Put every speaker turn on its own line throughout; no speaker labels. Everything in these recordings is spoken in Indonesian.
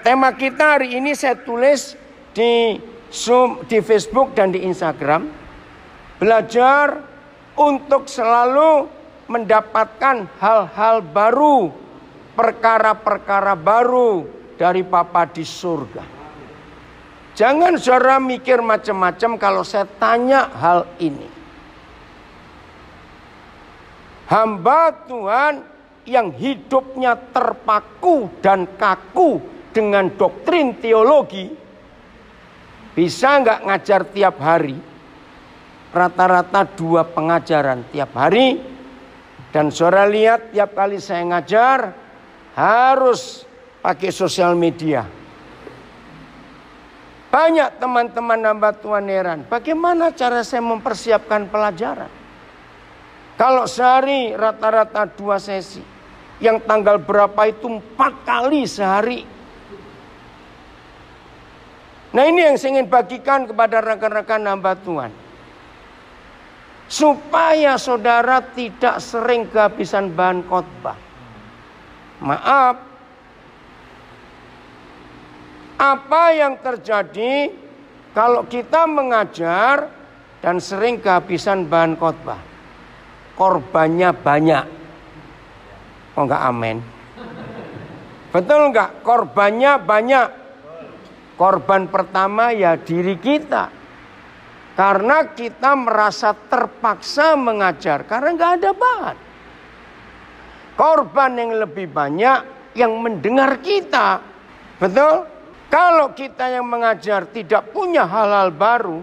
tema kita hari ini saya tulis di Zoom, di Facebook dan di Instagram. Belajar untuk selalu mendapatkan hal-hal baru, perkara-perkara baru dari Bapa di surga. Jangan saudara mikir macam-macam kalau saya tanya hal ini. Hamba Tuhan yang hidupnya terpaku dan kaku dengan doktrin teologi, bisa nggak ngajar tiap hari? Rata-rata 2 pengajaran tiap hari. Dan saudara lihat tiap kali saya ngajar harus pakai sosial media. Banyak teman-teman hamba Tuhan heran, bagaimana cara saya mempersiapkan pelajaran? Kalau sehari rata-rata 2 sesi, yang tanggal berapa itu 4 kali sehari. Nah, ini yang saya ingin bagikan kepada rekan-rekan hamba Tuhan. Supaya saudara tidak sering kehabisan bahan khotbah. Maaf, apa yang terjadi kalau kita mengajar dan sering kehabisan bahan khotbah? Korbannya banyak. Oh enggak amin? Betul enggak? Korbannya banyak. Korban pertama ya diri kita. Karena kita merasa terpaksa mengajar. Karena enggak ada bahan. Korban yang lebih banyak yang mendengar kita. Betul? Kalau kita yang mengajar tidak punya hal-hal baru,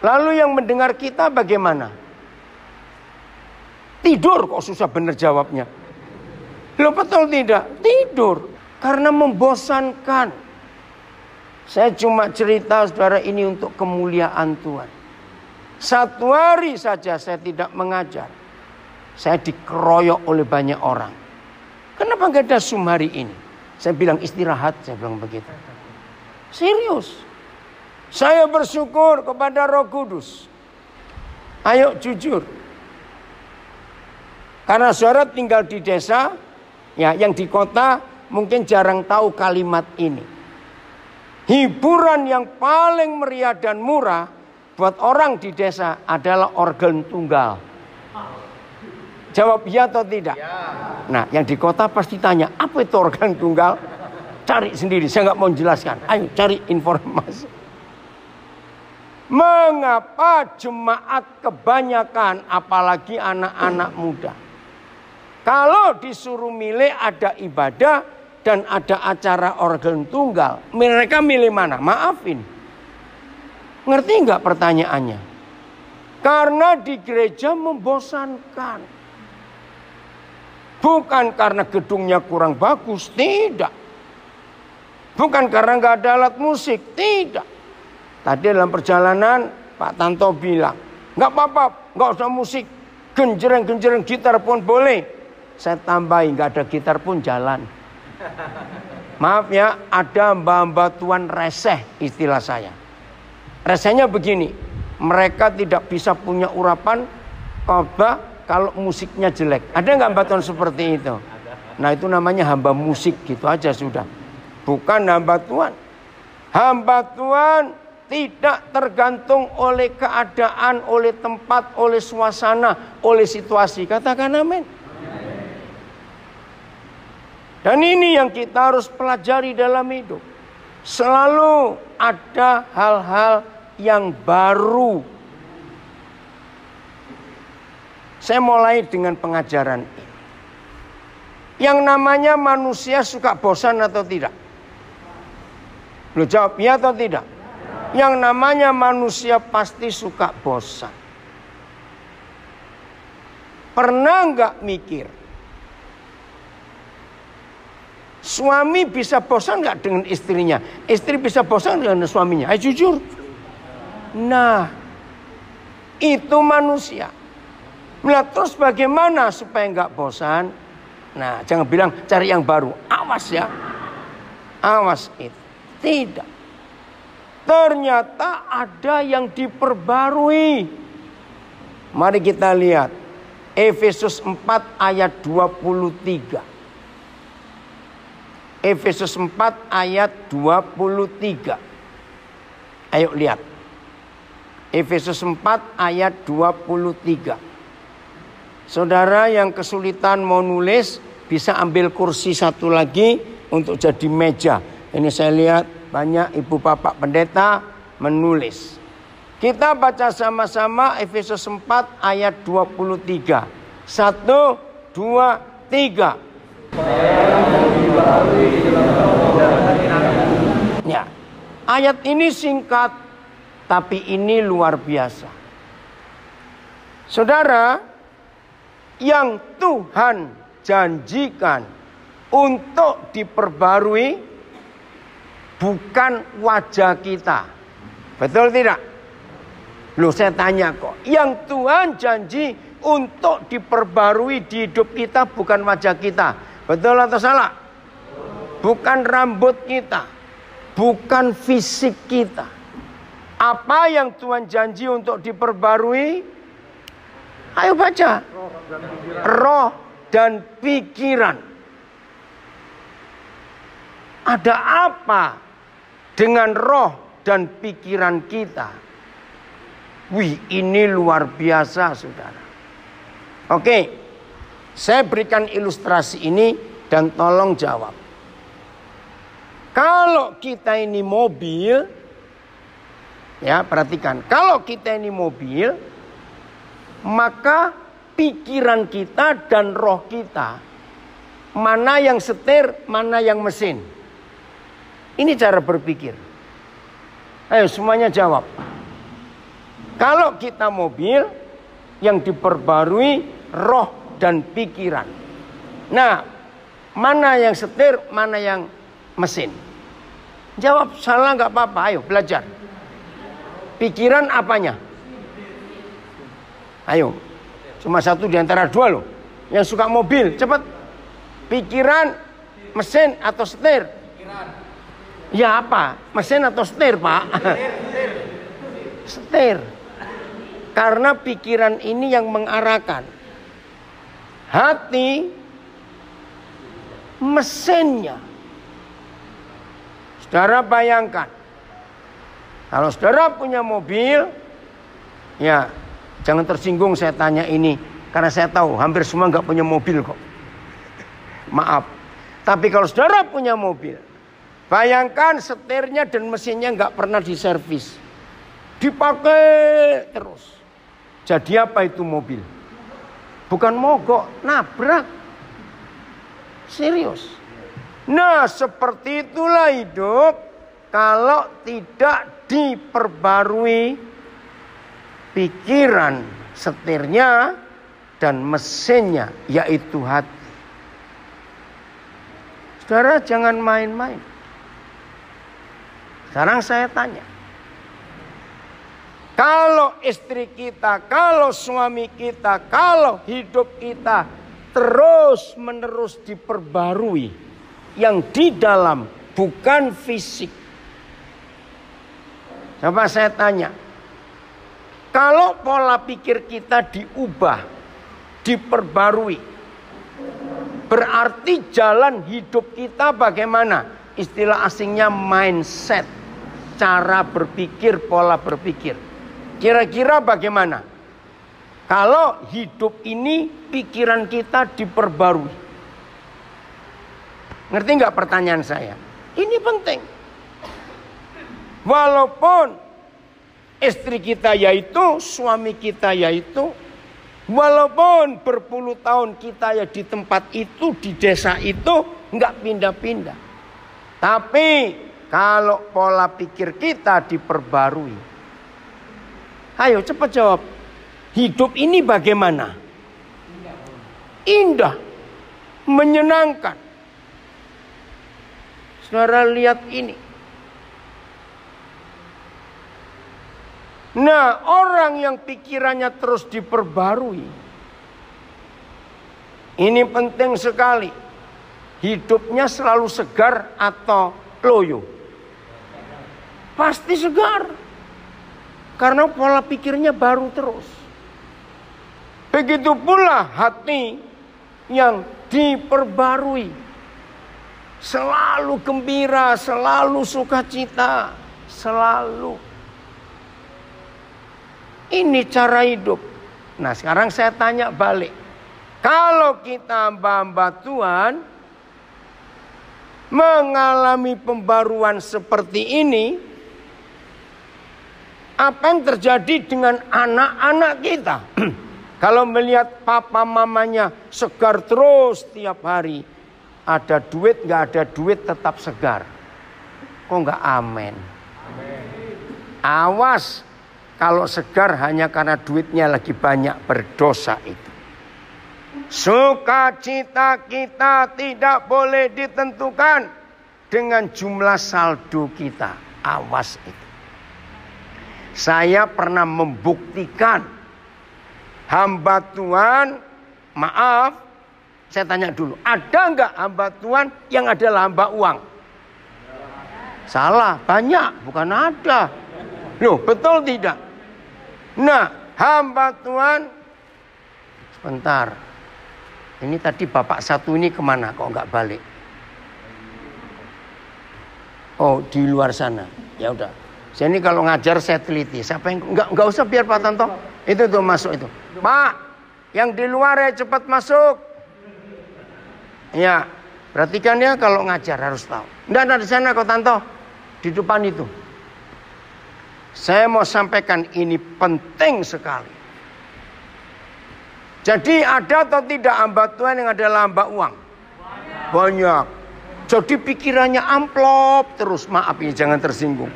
lalu yang mendengar kita bagaimana? Tidur kok susah bener jawabnya. Loh betul tidak? Tidur. Karena membosankan. Saya cuma cerita saudara ini untuk kemuliaan Tuhan. 1 hari saja saya tidak mengajar. Saya dikeroyok oleh banyak orang. Kenapa gak ada Zoom hari ini? Saya bilang istirahat, saya bilang begitu. Serius. Saya bersyukur kepada Roh Kudus. Ayo jujur. Karena saudara tinggal di desa, ya yang di kota mungkin jarang tahu kalimat ini. Hiburan yang paling meriah dan murah buat orang di desa adalah organ tunggal. Jawab ya atau tidak? Ya. Nah, yang di kota pasti tanya, apa itu organ tunggal? Cari sendiri, saya nggak mau jelaskan. Ayo cari informasi. Mengapa jemaat kebanyakan, apalagi anak-anak muda, kalau disuruh milih ada ibadah dan ada acara organ tunggal, mereka milih mana? Maafin. Ngerti nggak pertanyaannya? Karena di gereja membosankan. Bukan karena gedungnya kurang bagus, tidak. Bukan karena nggak ada alat musik, tidak. Tadi dalam perjalanan Pak Tanto bilang, nggak apa-apa, nggak usah musik, genjreng-genjreng gitar pun boleh. Saya tambahin, nggak ada gitar pun jalan. Maaf ya, ada hamba-hamba Tuhan reseh istilah saya. Resehnya begini, mereka tidak bisa punya urapan khotbah kalau musiknya jelek. Ada nggak hamba Tuhan seperti itu? Nah itu namanya hamba musik, gitu aja sudah. Bukan hamba Tuhan. Hamba Tuhan tidak tergantung oleh keadaan, oleh tempat, oleh suasana, oleh situasi. Katakan amin. Dan ini yang kita harus pelajari dalam hidup. Selalu ada hal-hal yang baru. Saya mulai dengan pengajaran ini. Yang namanya manusia suka bosan atau tidak? Lu jawab ya atau tidak? Yang namanya manusia pasti suka bosan. Pernah nggak mikir? Suami bisa bosan nggak dengan istrinya? Istri bisa bosan dengan suaminya? Ayo jujur. Nah, itu manusia. Nah, terus bagaimana supaya nggak bosan? Nah, jangan bilang cari yang baru. Awas ya. Awas itu. Tidak. Ternyata ada yang diperbarui. Mari kita lihat. Efesus 4 ayat 23. Efesus 4 ayat 23. Ayo lihat. Efesus 4 ayat 23. Saudara yang kesulitan mau nulis bisa ambil kursi satu lagi untuk jadi meja. Ini saya lihat banyak ibu bapak pendeta menulis. Kita baca sama-sama Efesus 4 ayat 23. 1, 2, 3. Ya, ayat ini singkat, tapi ini luar biasa. Saudara, yang Tuhan janjikan untuk diperbarui bukan wajah kita. Betul tidak? Loh, saya tanya kok. Yang Tuhan janji untuk diperbarui di hidup kita bukan wajah kita. Betul atau salah? Bukan rambut kita. Bukan fisik kita. Apa yang Tuhan janji untuk diperbarui? Ayo baca. Roh dan pikiran. Ada apa dengan roh dan pikiran kita? Wih, ini luar biasa, saudara. Oke, saya berikan ilustrasi ini dan tolong jawab. Kalau kita ini mobil, ya perhatikan. Kalau kita ini mobil, maka pikiran kita dan roh kita, mana yang setir, mana yang mesin. Ini cara berpikir. Ayo semuanya jawab. Kalau kita mobil, yang diperbarui roh dan pikiran. Nah, mana yang setir, mana yang mesin? Jawab salah nggak apa-apa. Ayo belajar. Pikiran apanya? Ayo. Cuma satu di antara dua loh. Yang suka mobil, cepat. Pikiran, mesin atau setir? Pikiran. Ya apa? Mesin atau setir, Pak? Setir. Karena pikiran ini yang mengarahkan. Hati, mesinnya. Saudara bayangkan. Kalau saudara punya mobil, ya jangan tersinggung saya tanya ini. Karena saya tahu hampir semua nggak punya mobil kok. Maaf. Tapi kalau saudara punya mobil, bayangkan setirnya dan mesinnya nggak pernah diservis. Dipakai terus. Jadi apa itu mobil? Bukan mogok, nabrak. Serius. Nah, seperti itulah hidup kalau tidak diperbarui pikiran, setirnya dan mesinnya, yaitu hati. Saudara jangan main-main. Sekarang saya tanya. Kalau istri kita, kalau suami kita, kalau hidup kita terus menerus diperbarui, yang di dalam bukan fisik. Coba saya tanya, kalau pola pikir kita diubah, diperbarui, berarti jalan hidup kita bagaimana? Istilah asingnya mindset, cara berpikir, pola berpikir. Kira-kira bagaimana? Kalau hidup ini pikiran kita diperbarui. Ngerti nggak pertanyaan saya? Ini penting. Walaupun istri kita yaitu, suami kita yaitu, walaupun berpuluh tahun kita ya di tempat itu, di desa itu, nggak pindah-pindah. Tapi kalau pola pikir kita diperbarui, ayo cepat jawab. Hidup ini bagaimana? Indah. Menyenangkan. Saudara lihat ini. Nah, orang yang pikirannya terus diperbarui, ini penting sekali. Hidupnya selalu segar atau loyo? Pasti segar. Karena pola pikirnya baru terus. Begitu pula hati yang diperbarui. Selalu gembira, selalu sukacita, selalu. Ini cara hidup. Nah sekarang saya tanya balik. Kalau kita hamba-hamba Tuhan mengalami pembaruan seperti ini, apa yang terjadi dengan anak-anak kita? Kalau melihat papa mamanya segar terus tiap hari, ada duit nggak ada duit tetap segar, kok nggak amin? Awas kalau segar hanya karena duitnya lagi banyak, berdosa itu. Sukacita kita tidak boleh ditentukan dengan jumlah saldo kita. Awas itu. Saya pernah membuktikan hamba Tuhan, maaf, saya tanya dulu, ada nggak hamba Tuhan yang adalah hamba uang? Salah, banyak, bukan ada. Loh, betul tidak? Nah, hamba Tuhan, sebentar. Ini tadi bapak satu ini kemana? Kok nggak balik? Oh, di luar sana. Ya udah. Saya ini kalau ngajar saya teliti. Siapa yang nggak usah biar Pak Tanto. Itu tuh masuk itu. Pak, yang di luar ya cepat masuk. Ya, perhatikan ya kalau ngajar harus tahu. Nggak di sana kok Tanto. Di depan itu. Saya mau sampaikan ini penting sekali. Jadi ada atau tidak hamba Tuhan yang adalah hamba uang? Banyak. Jadi pikirannya amplop terus. Maaf ini jangan tersinggung.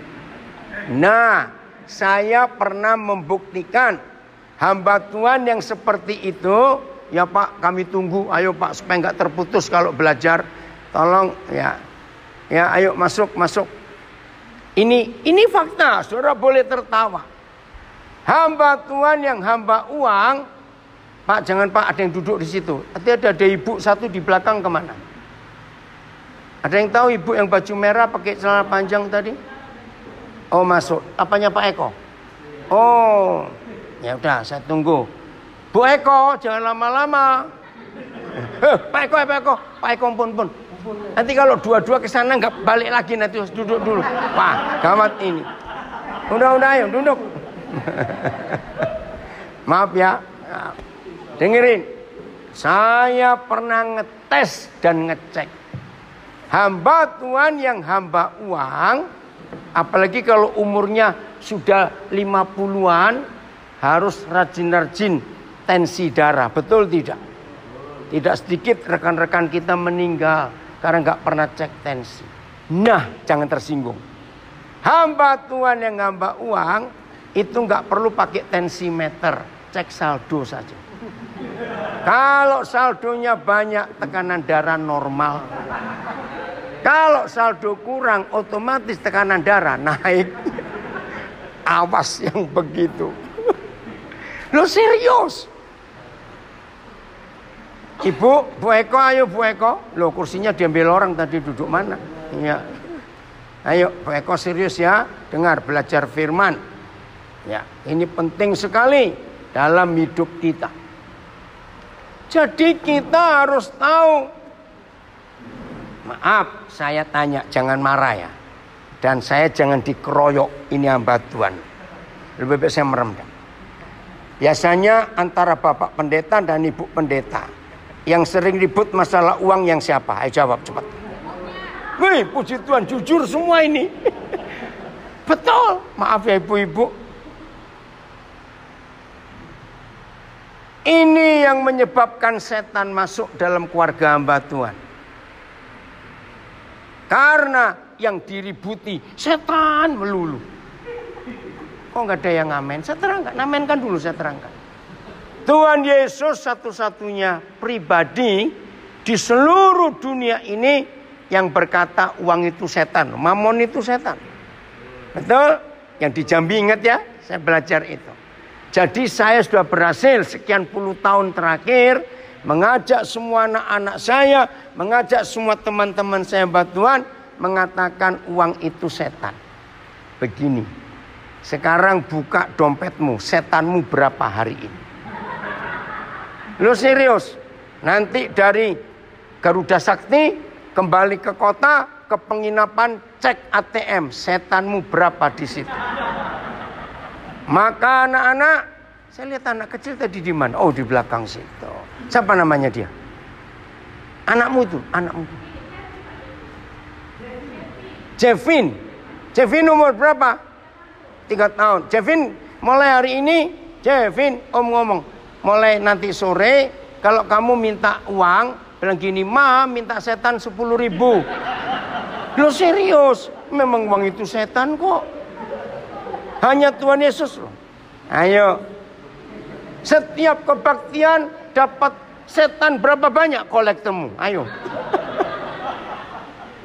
Nah, saya pernah membuktikan hamba Tuhan yang seperti itu. Ya Pak, kami tunggu. Ayo Pak, supaya nggak terputus kalau belajar. Tolong ya. Ya, ayo masuk. Ini fakta. Saudara boleh tertawa. Hamba Tuhan yang hamba uang. Pak, jangan Pak, ada yang duduk di situ. Ada ibu satu di belakang kemana? Ada yang tahu ibu yang baju merah pakai celana panjang tadi? Oh masuk. Apanya Pak Eko? Oh, ya udah saya tunggu. Bu Eko, jangan lama-lama. Pak Eko pun. Nanti kalau dua-dua ke sana nggak balik lagi, nanti harus duduk dulu. Wah, gawat ini. Udah ayo duduk. Maaf ya. Dengerin, saya pernah ngetes dan ngecek. Hamba Tuhan yang hamba uang, apalagi kalau umurnya sudah 50-an, harus rajin-rajin tensi darah. Betul tidak? Tidak sedikit rekan-rekan kita meninggal karena nggak pernah cek tensi. Nah, jangan tersinggung. Hamba Tuhan yang hamba uang, itu nggak perlu pakai tensimeter. Cek saldo saja. Kalau saldonya banyak, tekanan darah normal. Kalau saldo kurang, otomatis tekanan darah naik. Awas yang begitu. Lo serius? Ibu, Bu Eko, ayo Bu Eko. Lo kursinya diambil orang tadi, duduk mana? Iya. Ayo Bu Eko serius ya. Dengar, belajar firman. Ya, ini penting sekali dalam hidup kita. Jadi kita harus tahu. Maaf, saya tanya, jangan marah ya. Dan saya jangan dikeroyok, ini hamba Tuhan. Lebih baik saya merem. Biasanya antara bapak pendeta dan ibu pendeta, yang sering ribut masalah uang yang siapa? Ayo jawab cepat. Wih, puji Tuhan, jujur semua ini. Betul, maaf ya ibu-ibu. Ini yang menyebabkan setan masuk dalam keluarga hamba Tuhan. Karena yang diributi setan melulu. Kok nggak ada yang ngamen? Saya terangkan, ngamenkan dulu saya terangkan. Tuhan Yesus satu-satunya pribadi di seluruh dunia ini yang berkata uang itu setan, mamon itu setan. Betul? Yang di Jambi ingat ya, saya belajar itu. Jadi saya sudah berhasil sekian puluh tahun terakhir mengajak semua anak-anak saya, mengajak semua teman-teman saya Tuhan mengatakan uang itu setan. Begini, sekarang buka dompetmu, setanmu berapa hari ini? Lo serius? Nanti dari Garuda Sakti Kembali ke kota, ke penginapan, cek ATM, setanmu berapa di situ. Maka anak-anak, saya lihat anak kecil tadi di mana? Oh, di belakang situ. Siapa namanya dia? Anakmu itu, anakmu. Jevin umur berapa? 3 tahun. Jevin, mulai hari ini, Jevin, Om ngomong, mulai nanti sore, kalau kamu minta uang, bilang gini, Ma, minta setan 10.000. Loh serius? Memang uang itu setan kok. Hanya Tuhan Yesus loh. Ayo. Setiap kebaktian dapat setan berapa banyak kolektemu? Ayo.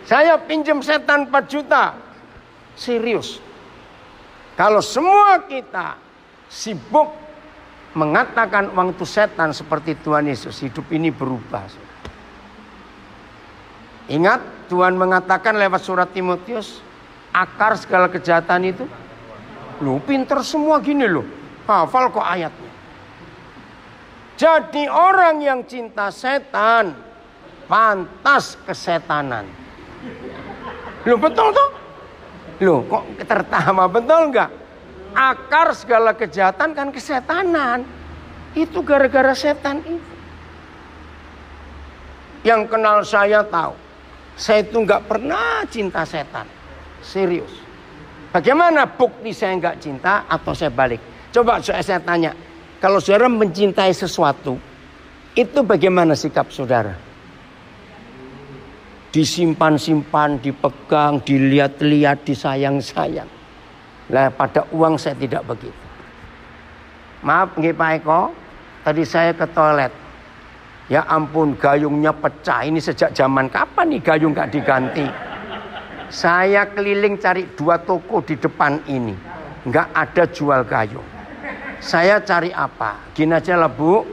Saya pinjam setan 4 juta. Serius. Kalau semua kita sibuk mengatakan uang itu setan seperti Tuhan Yesus, hidup ini berubah. Ingat, Tuhan mengatakan lewat surat Timotius, akar segala kejahatan itu, lu pinter semua gini loh, hafal kok ayatnya. Jadi orang yang cinta setan, pantas kesetanan. Loh betul toh? Loh kok tertawa, betul nggak? Akar segala kejahatan kan kesetanan. Itu gara-gara setan itu. Yang kenal saya tahu, saya itu nggak pernah cinta setan. Serius. Bagaimana bukti saya nggak cinta atau saya balik? Coba saya tanya, kalau saudara mencintai sesuatu, itu bagaimana sikap saudara? Disimpan-simpan, dipegang, dilihat-lihat, disayang-sayang. Lah pada uang saya tidak begitu. Maaf nggih Pak Eko, tadi saya ke toilet. Ya ampun, gayungnya pecah. Ini sejak zaman kapan nih gayung gak diganti? Saya keliling cari 2 toko di depan ini, nggak ada jual gayung. Saya cari apa? Gini aja lah Bu,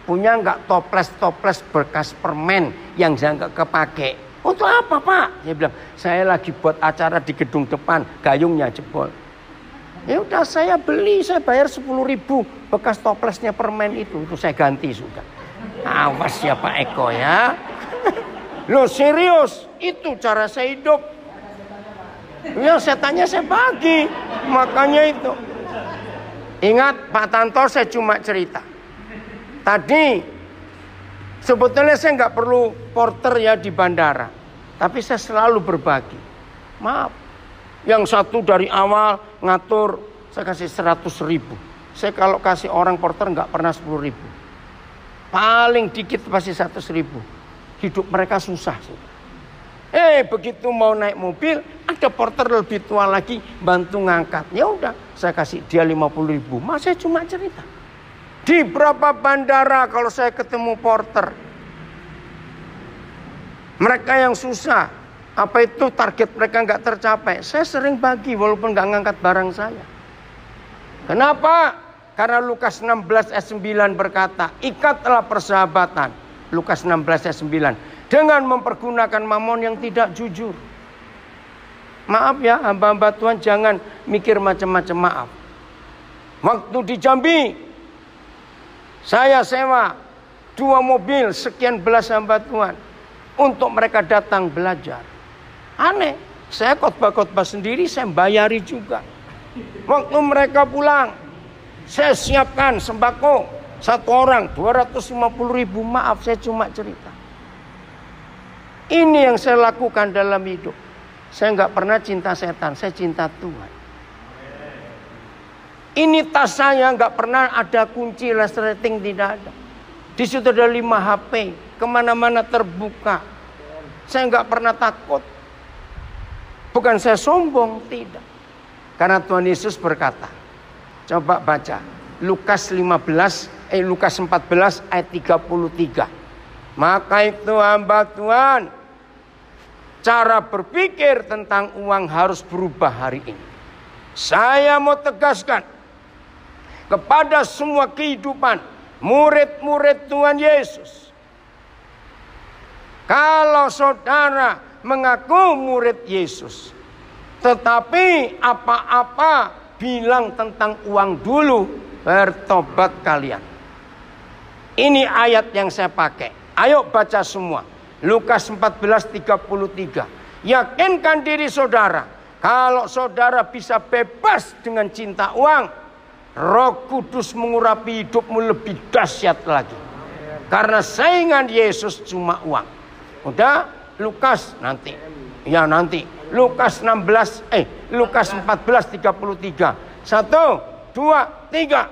punya nggak toples bekas permen yang saya nggak kepake? Untuk apa Pak? Saya bilang, saya lagi buat acara di gedung depan, gayungnya jebol. Ya udah saya beli, saya bayar 10.000 bekas toplesnya permen itu saya ganti sudah. Awas ya Pak Eko ya. Loh serius, itu cara saya hidup. Ya setannya saya bagi, makanya itu. Ingat Pak Tanto, saya cuma cerita. Tadi sebetulnya saya nggak perlu porter ya di bandara, tapi saya selalu berbagi. Maaf, yang satu dari awal ngatur saya kasih 100.000. Saya kalau kasih orang porter nggak pernah 10.000. Paling dikit pasti 100.000. Hidup mereka susah. Begitu mau naik mobil, ada porter lebih tua lagi bantu ngangkat. Ya udah, saya kasih dia 50.000. Mas saya cuma cerita. Di berapa bandara kalau saya ketemu porter, mereka yang susah, apa itu target mereka nggak tercapai, saya sering bagi walaupun nggak ngangkat barang saya. Kenapa? Karena Lukas 16 ayat 9 berkata, ikatlah persahabatan. Lukas 16 ayat 9. Dengan mempergunakan mamon yang tidak jujur. Maaf ya, hamba-hamba Tuhan jangan mikir macam-macam, maaf. Waktu di Jambi, saya sewa 2 mobil sekian belas hamba Tuhan untuk mereka datang belajar. Aneh, saya khotbah-khotbah sendiri, saya bayari juga. Waktu mereka pulang, saya siapkan sembako 1 orang 250.000. Maaf, saya cuma cerita. Ini yang saya lakukan dalam hidup. Saya nggak pernah cinta setan, saya cinta Tuhan. Ini tas saya nggak pernah ada kunci resleting, tidak ada. Di situ ada 5 HP, kemana-mana terbuka. Saya nggak pernah takut. Bukan saya sombong, tidak. Karena Tuhan Yesus berkata, coba baca Lukas 14 ayat 33. Maka itu hamba Tuhan, cara berpikir tentang uang harus berubah hari ini. Saya mau tegaskan kepada semua kehidupan murid-murid Tuhan Yesus. Kalau saudara mengaku murid Yesus, tetapi apa-apa bilang tentang uang dulu, bertobat kalian. Ini ayat yang saya pakai. Ayo baca semua. Lukas 14:33. Yakinkan diri saudara, kalau saudara bisa bebas dengan cinta uang, Roh Kudus mengurapi hidupmu lebih dahsyat lagi. Karena saingan Yesus cuma uang. Udah, Lukas nanti. Ya nanti. Lukas 14:33. 1, 2, 3.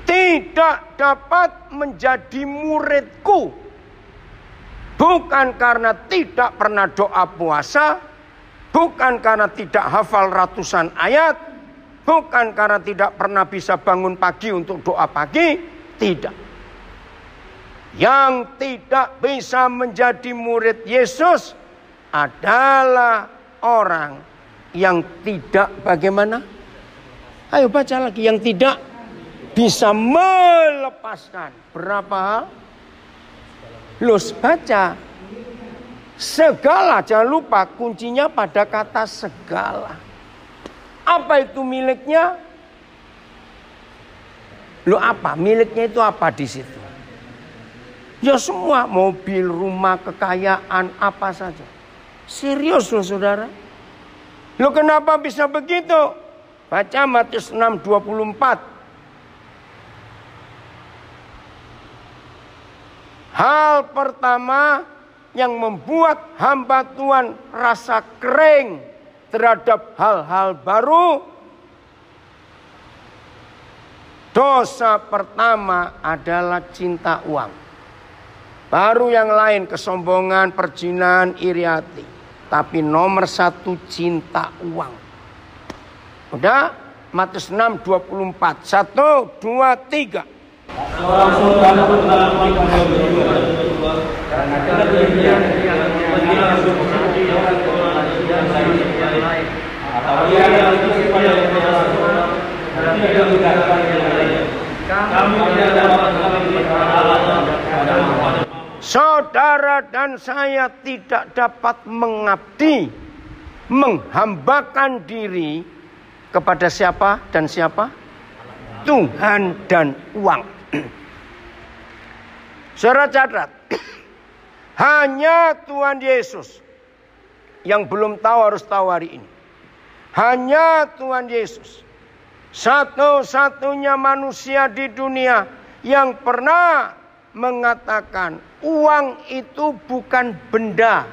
Tidak dapat menjadi muridku, bukan karena tidak pernah doa puasa, bukan karena tidak hafal ratusan ayat, bukan karena tidak pernah bisa bangun pagi untuk doa pagi. Tidak. Yang tidak bisa menjadi murid Yesus adalah orang yang tidak bagaimana? Ayo baca lagi. Yang tidak bisa melepaskan berapa hal? Los baca segala, jangan lupa kuncinya pada kata segala. Apa itu miliknya? Lo apa? Miliknya itu apa di situ? Ya semua, mobil, rumah, kekayaan, apa saja. Serius loh saudara. Lo kenapa bisa begitu? Baca Matius 6:24. Hal pertama yang membuat hamba Tuhan rasa kering terhadap hal-hal baru. Dosa pertama adalah cinta uang. Baru yang lain kesombongan, perjinahan, iri hati. Tapi nomor satu cinta uang. Udah, Matius 6:24. 1, 2, 3. Saudara dan saya tidak dapat mengabdi, menghambakan diri kepada siapa dan siapa? Tuhan dan uang. Saudara catat, hanya Tuhan Yesus yang belum tahu harus tahu hari ini. Hanya Tuhan Yesus, satu-satunya manusia di dunia yang pernah mengatakan uang itu bukan benda,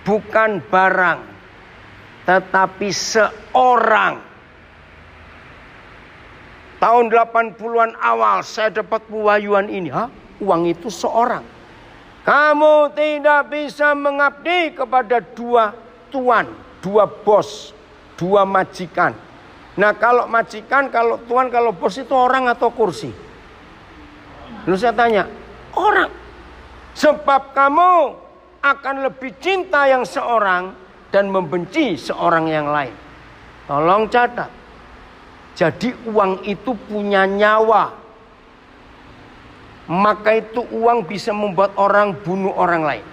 bukan barang, tetapi seorang. Tahun 80-an awal saya dapat pewahyuan ini. Uang itu seorang. Kamu tidak bisa mengabdi kepada dua tuan, dua bos, dua majikan. Nah kalau majikan, kalau tuan, kalau bos itu orang atau kursi? Lalu saya tanya, orang. Sebab kamu akan lebih cinta yang seorang dan membenci seorang yang lain. Tolong catat. Jadi uang itu punya nyawa. Maka itu uang bisa membuat orang bunuh orang lain.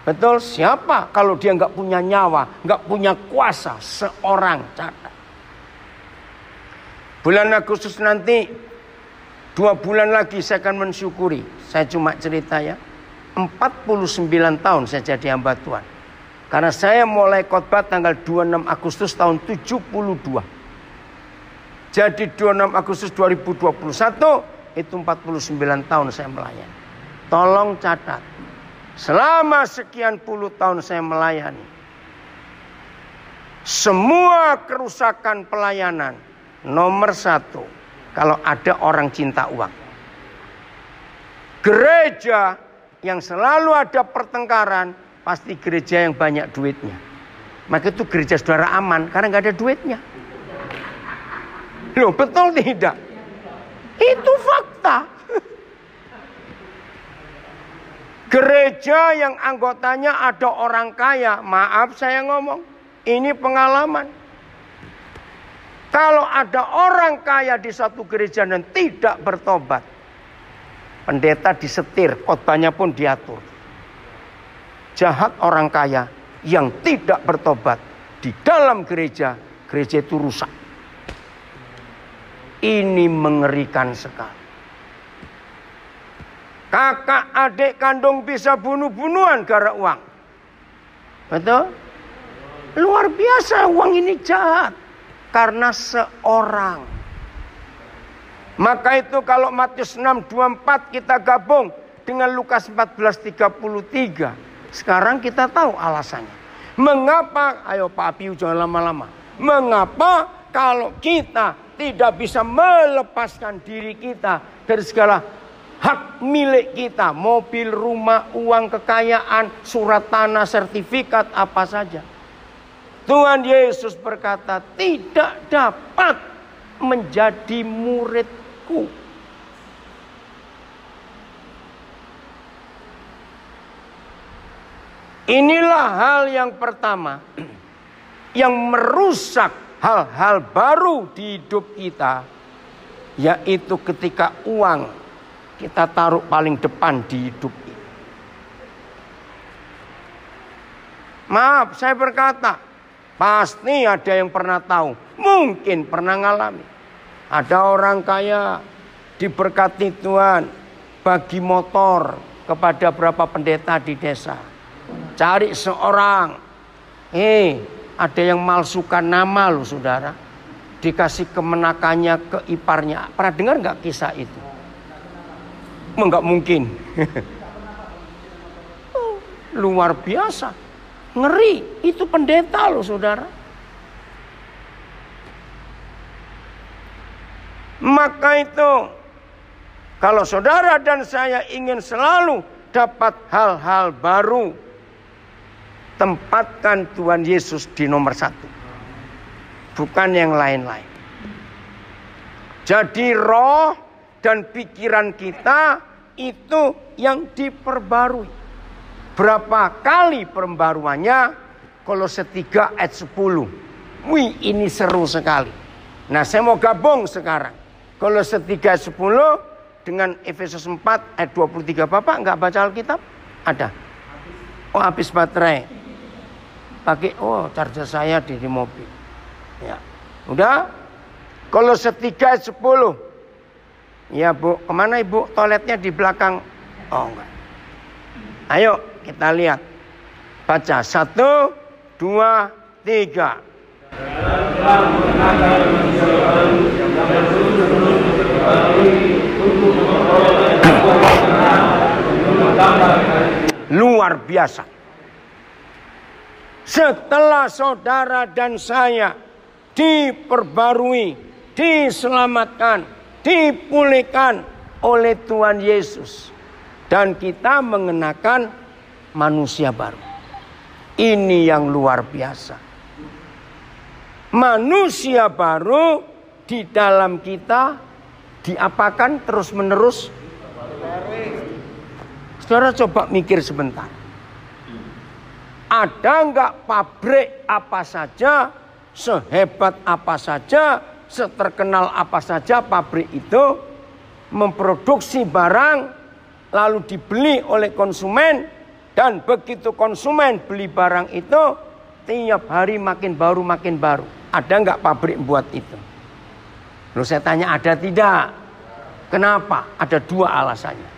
Betul? Siapa kalau dia nggak punya nyawa, nggak punya kuasa? Seorang, catat. Bulan Agustus nanti 2 bulan lagi saya akan mensyukuri. Saya cuma cerita ya. 49 tahun saya jadi hamba Tuhan. Karena saya mulai khotbah tanggal 26 Agustus tahun 72. Jadi 26 Agustus 2021 itu 49 tahun saya melayani. Tolong catat. Selama sekian puluh tahun saya melayani. Semua kerusakan pelayanan nomor 1. Kalau ada orang cinta uang. Gereja yang selalu ada pertengkaran, pasti gereja yang banyak duitnya. Maka itu gereja saudara aman, karena nggak ada duitnya. Loh, betul tidak? Itu fakta. Gereja yang anggotanya ada orang kaya, maaf saya ngomong, ini pengalaman. Kalau ada orang kaya di satu gereja dan tidak bertobat, pendeta disetir, khotbahnya pun diatur. Jahat orang kaya yang tidak bertobat, di dalam gereja, gereja itu rusak. Ini mengerikan sekali. Kakak adik kandung bisa bunuh-bunuhan gara uang. Betul? Luar biasa, uang ini jahat. Karena seorang. Maka itu kalau Matius 6:24 kita gabung dengan Lukas 14:33. Sekarang kita tahu alasannya. Mengapa, ayo Pak Apiu jangan lama-lama. Mengapa kalau kita tidak bisa melepaskan diri kita dari segala hak milik kita. Mobil, rumah, uang, kekayaan, surat tanah, sertifikat, apa saja. Tuhan Yesus berkata, tidak dapat menjadi muridku. Inilah hal yang pertama yang merusak hal-hal baru di hidup kita, yaitu ketika uang kita taruh paling depan di hidup ini. Maaf, saya berkata, pasti ada yang pernah tahu, mungkin pernah ngalami. Ada orang kaya diberkati Tuhan, bagi motor kepada berapa pendeta di desa. Cari seorang, ada yang malsukan nama loh saudara. Dikasih kemenakannya ke iparnya. Pernah dengar nggak kisah itu? Enggak mungkin. Luar biasa. Ngeri. Itu pendeta loh saudara. Maka itu, kalau saudara dan saya ingin selalu dapat hal-hal baru, tempatkan Tuhan Yesus di nomor 1. Bukan yang lain-lain. Jadi roh dan pikiran kita itu yang diperbarui. Berapa kali pembaruannya? Kolose 3 ayat 10. Wih, ini seru sekali. Nah, saya mau gabung sekarang. Kolose 3 ayat 10 dengan Efesus 4 ayat 23. Bapak nggak baca Alkitab? Ada. Oh, habis baterai. Pakai, charger saya di mobil. Ya, udah. Kolose 3 ayat 10. Ya Bu, kemana Ibu? Toiletnya di belakang. Oh enggak. Ayo kita lihat. Baca 1, 2, 3. Luar biasa. Setelah saudara dan saya diperbarui, diselamatkan, dipulihkan oleh Tuhan Yesus, dan kita mengenakan manusia baru. Ini yang luar biasa. Manusia baru di dalam kita diapakan terus-menerus? Saudara coba mikir sebentar. Ada enggak pabrik apa saja, sehebat apa saja, seterkenal apa saja pabrik itu memproduksi barang lalu dibeli oleh konsumen, dan begitu konsumen beli barang itu tiap hari makin baru makin baru. Ada enggak pabrik buat itu? Lalu saya tanya, ada tidak? Kenapa? Ada 2 alasannya.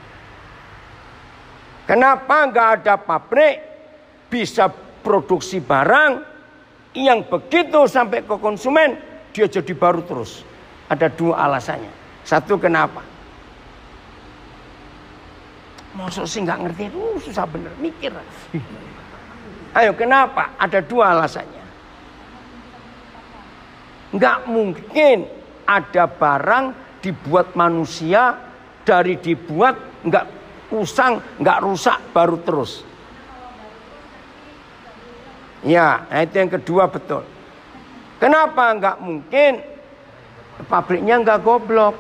Kenapa enggak ada pabrik bisa produksi barang yang begitu sampai ke konsumen dia jadi baru terus? Ada 2 alasannya. Satu, kenapa? Maksud sih nggak ngerti, susah bener mikir. Ayo, kenapa? Ada 2 alasannya. Nggak mungkin ada barang dibuat manusia, dari dibuat nggak usang, nggak rusak, baru terus. Ya, nah itu yang kedua, betul. Kenapa nggak mungkin? Pabriknya nggak goblok,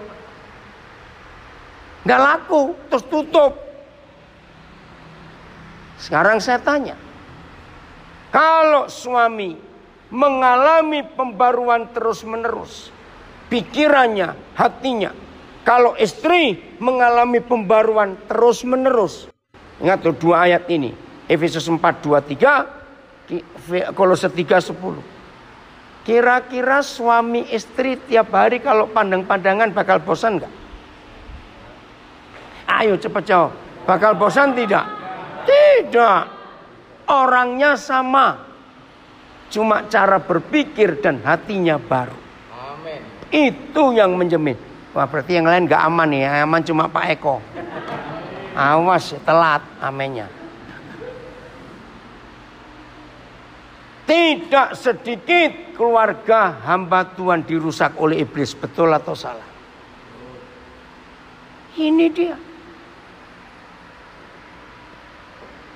nggak laku, terus tutup. Sekarang saya tanya, kalau suami mengalami pembaruan terus-menerus, pikirannya, hatinya, kalau istri mengalami pembaruan terus-menerus, ingat tuh 2 ayat ini, Efesus 4:23, Kolose 3:10. Kira-kira suami istri tiap hari kalau pandang-pandangan bakal bosan nggak? Ayo cepat jawab. Bakal bosan tidak? Tidak. Orangnya sama. Cuma cara berpikir dan hatinya baru.
Amin.
Itu yang menjamin. Wah, berarti yang lain nggak aman ya. Aman cuma Pak Eko. Awas telat amennya. Tidak sedikit keluarga hamba Tuhan dirusak oleh iblis. Betul atau salah? Ini dia.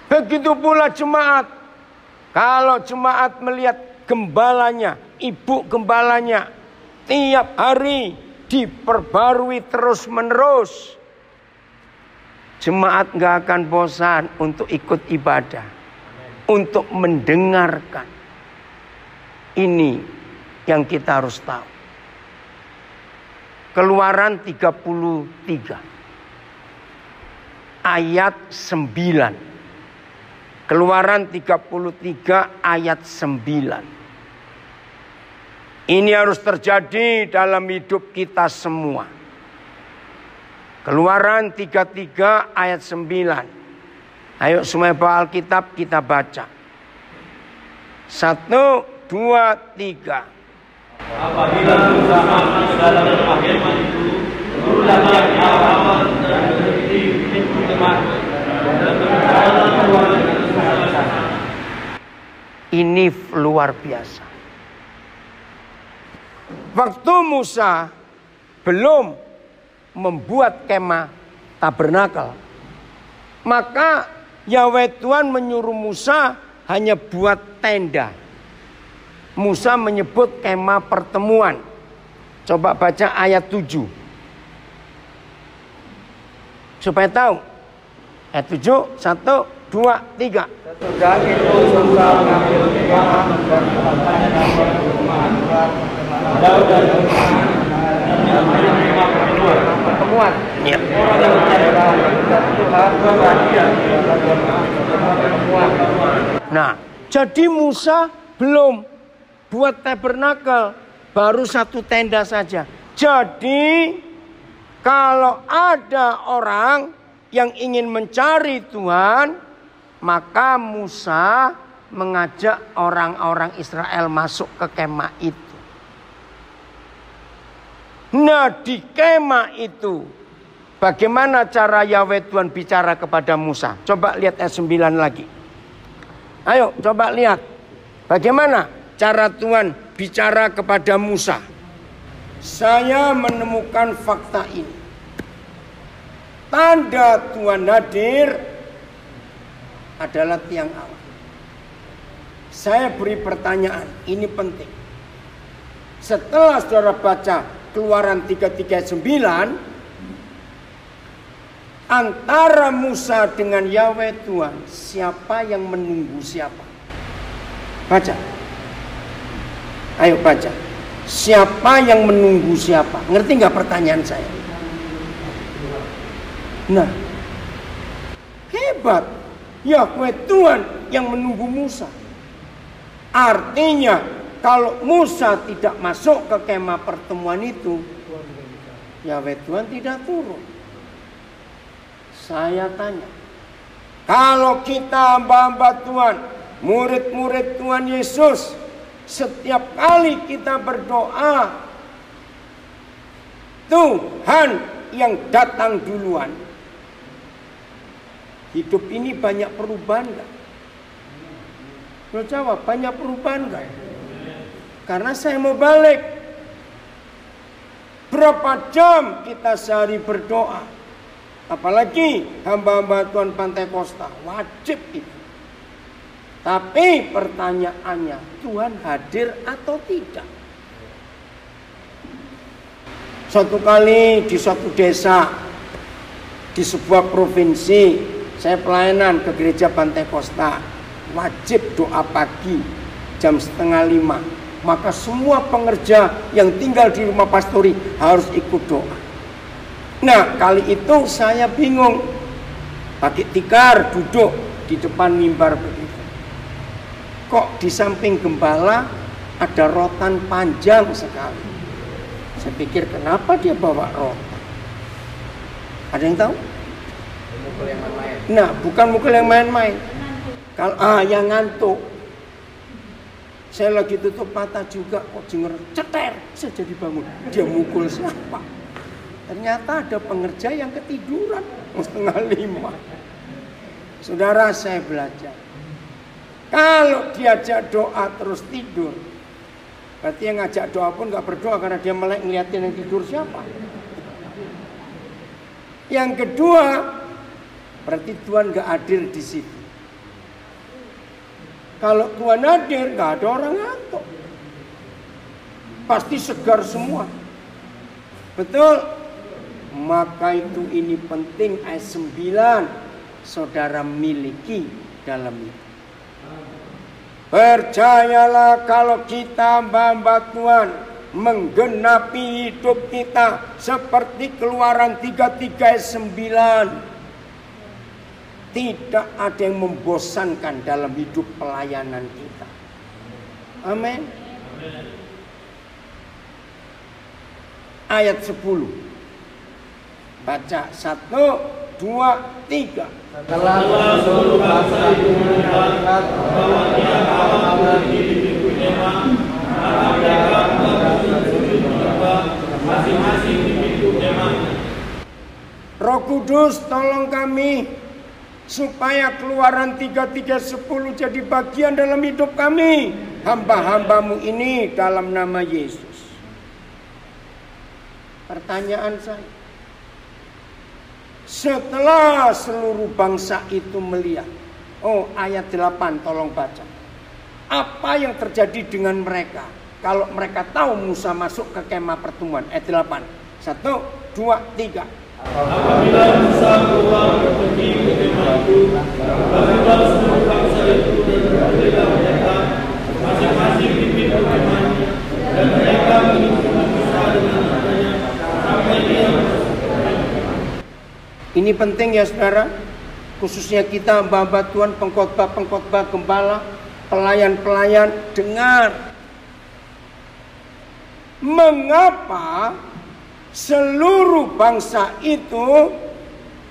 Begitu pula jemaat. Kalau jemaat melihat gembalanya, ibu gembalanya, tiap hari diperbarui terus menerus, jemaat gak akan bosan untuk ikut ibadah, untuk mendengarkan. Ini yang kita harus tahu. Keluaran 33 ayat 9. Keluaran 33 ayat 9. Ini harus terjadi dalam hidup kita semua. Keluaran 33 ayat 9. Ayo semua bawa Alkitab kita baca. 1, 2, 3.
Apabila Musa masuk ke dalam kemah itu, turunlah yang awal dan berdiri di pintu kemah dan berjalan keluar dengan susah.
Ini luar biasa. Waktu Musa belum membuat kemah tabernakel, maka Yahweh Tuhan menyuruh Musa hanya buat tenda. Musa menyebut kemah pertemuan. Coba baca ayat 7. Supaya tahu. Ayat 7, 1, 2, 3.
Sesudah itu Musa mengambil kemah dan meletakkannya di pertemuan. Daud dan pertemuan.
Ya.
Orang yang percaya dan Tuhan berbahagia pertemuan.
Nah, jadi Musa belum buat tabernakel, baru satu tenda saja. Jadi kalau ada orang yang ingin mencari Tuhan, maka Musa mengajak orang-orang Israel masuk ke kemah itu. Nah, di kemah itu bagaimana cara Yahweh Tuhan bicara kepada Musa? Coba lihat ayat 9 lagi. Ayo coba lihat. Bagaimana cara Tuhan bicara kepada Musa? Saya menemukan fakta ini. Tanda Tuhan hadir adalah tiang awan. Saya beri pertanyaan, ini penting. Setelah saudara baca Keluaran 33 ayat 9, antara Musa dengan Yahweh Tuhan, siapa yang menunggu siapa? Baca. Ayo baca. Siapa yang menunggu siapa? Ngerti nggak pertanyaan saya? Nah, hebat. Yahweh Tuhan yang menunggu Musa. Artinya kalau Musa tidak masuk ke kemah pertemuan itu, Yahweh Tuhan tidak turun. Saya tanya, kalau kita hamba-hamba Tuhan, murid-murid Tuhan Yesus, setiap kali kita berdoa, Tuhan yang datang duluan, hidup ini banyak perubahan gak? Lo jawab, banyak perubahan gak? Karena saya mau balik. Berapa jam kita sehari berdoa? Apalagi hamba-hamba Tuhan Pantai Kosta, wajib itu. Tapi pertanyaannya, Tuhan hadir atau tidak? Suatu kali di suatu desa, di sebuah provinsi, saya pelayanan ke gereja Pantai Kosta. Wajib doa pagi jam 4:30. Maka semua pengerja yang tinggal di rumah pastori harus ikut doa. Nah, kali itu saya bingung. Pakai tikar duduk di depan mimbar begitu. Kok di samping gembala Ada rotan panjang sekali. Saya pikir kenapa dia bawa rotan? Ada yang tahu?
Mukul yang main-main.
Nah, bukan mukul yang main-main. Kalau yang ngantuk. Saya lagi tutup mata juga, kok denger ceter, saya jadi bangun. Dia mukul siapa? Ternyata ada pengerja yang ketiduran 4:30. Saudara, saya belajar. Kalau diajak doa terus tidur, berarti yang ngajak doa pun gak berdoa karena dia melek ngeliatin yang tidur siapa. Yang kedua, berarti Tuhan gak hadir di situ. Kalau Tuhan hadir, gak ada orang ngantuk. Pasti segar semua. Betul? Maka itu ini penting ayat 9. Saudara miliki dalam itu. Percayalah kalau kita hamba Tuhan menggenapi hidup kita seperti Keluaran 33 ayat 9. Tidak ada yang membosankan dalam hidup pelayanan kita. Amin. Ayat 10. Baca 1, 2, 3.
Setelah seluruh bangsa itu mendengar bahwa dia Allah di Bukema, maka mereka bersujud menyembah masing-masing di pintu kemah.
Roh Kudus, tolong kami supaya Keluaran 33:10 jadi bagian dalam hidup kami, hamba-hambamu ini dalam nama Yesus. Pertanyaan saya, setelah seluruh bangsa itu melihat, ayat 8 tolong baca. Apa yang terjadi dengan mereka kalau mereka tahu Musa masuk ke kemah pertemuan? Ayat 8. 1, 2, 3.
Apabila Musa keluar pergi ke kemah itu, barulah seluruh bangsa itu berbeda mereka masing-masing di pintu kemahnya, dan mereka mengikuti Musa dengan matanya sampai dia.
Ini penting ya saudara, khususnya kita hamba-hamba Tuhan, pengkhotbah-pengkhotbah, gembala, pelayan-pelayan, dengar. Mengapa seluruh bangsa itu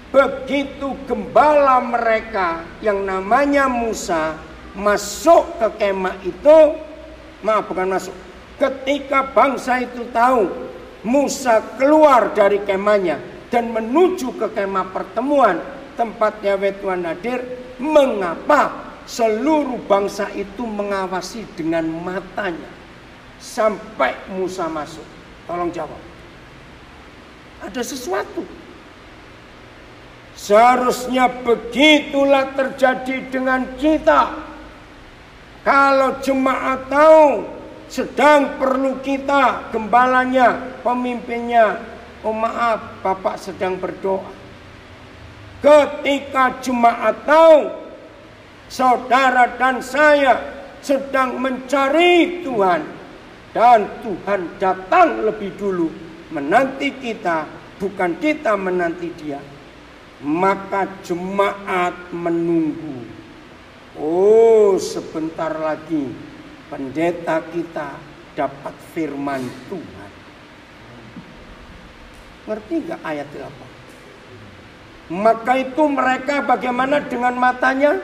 begitu gembala mereka yang namanya Musa masuk ke kemah itu, ketika bangsa itu tahu Musa keluar dari kemahnya dan menuju ke kemah pertemuan tempat Yahweh Tuhan hadir, mengapa seluruh bangsa itu mengawasi dengan matanya sampai Musa masuk? Tolong jawab. Ada sesuatu. Seharusnya begitulah terjadi dengan kita. Kalau jemaat tahu sedang perlu kita, gembalanya, pemimpinnya, maaf, Bapak sedang berdoa. Ketika jemaat tahu saudara dan saya sedang mencari Tuhan, dan Tuhan datang lebih dulu menanti kita, bukan kita menanti dia, maka jemaat menunggu. Sebentar lagi pendeta kita dapat firman Tuhan. Ngerti gak ayat 8? Maka itu mereka bagaimana dengan matanya?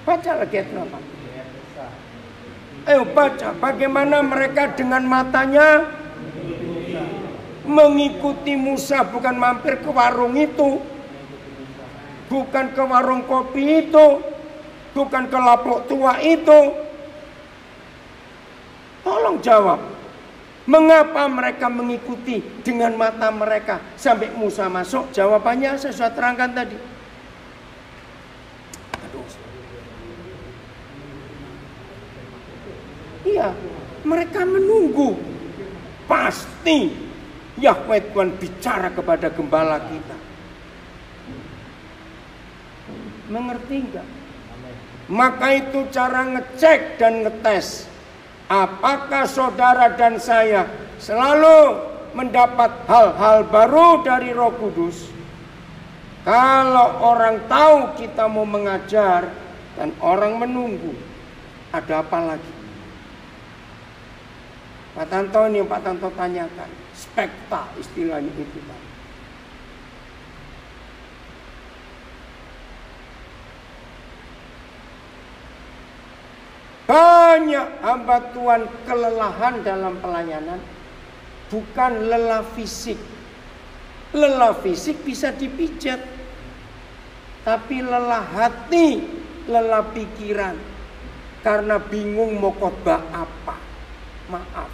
Baca lagi ayat 8. Baca. Bagaimana mereka dengan matanya? Mengikuti Musa, bukan mampir ke warung itu, bukan ke warung kopi itu, bukan ke lapok tua itu. Tolong jawab. Mengapa mereka mengikuti dengan mata mereka sampai Musa masuk? Jawabannya saya sudah terangkan tadi. Iya, mereka menunggu. Pasti Yahweh Tuhan bicara kepada gembala kita. Mengerti enggak? Maka itu cara ngecek dan ngetes. Apakah saudara dan saya selalu mendapat hal-hal baru dari Roh Kudus? Kalau orang tahu kita mau mengajar dan orang menunggu, ada apa lagi? Pak Tanto ini yang Pak Tanto tanyakan. Spekta istilahnya itu Pak. Banyak hamba Tuhan kelelahan dalam pelayanan. Bukan lelah fisik. Lelah fisik bisa dipijat. Tapi lelah hati, lelah pikiran. Karena bingung mau khotbah apa. Maaf.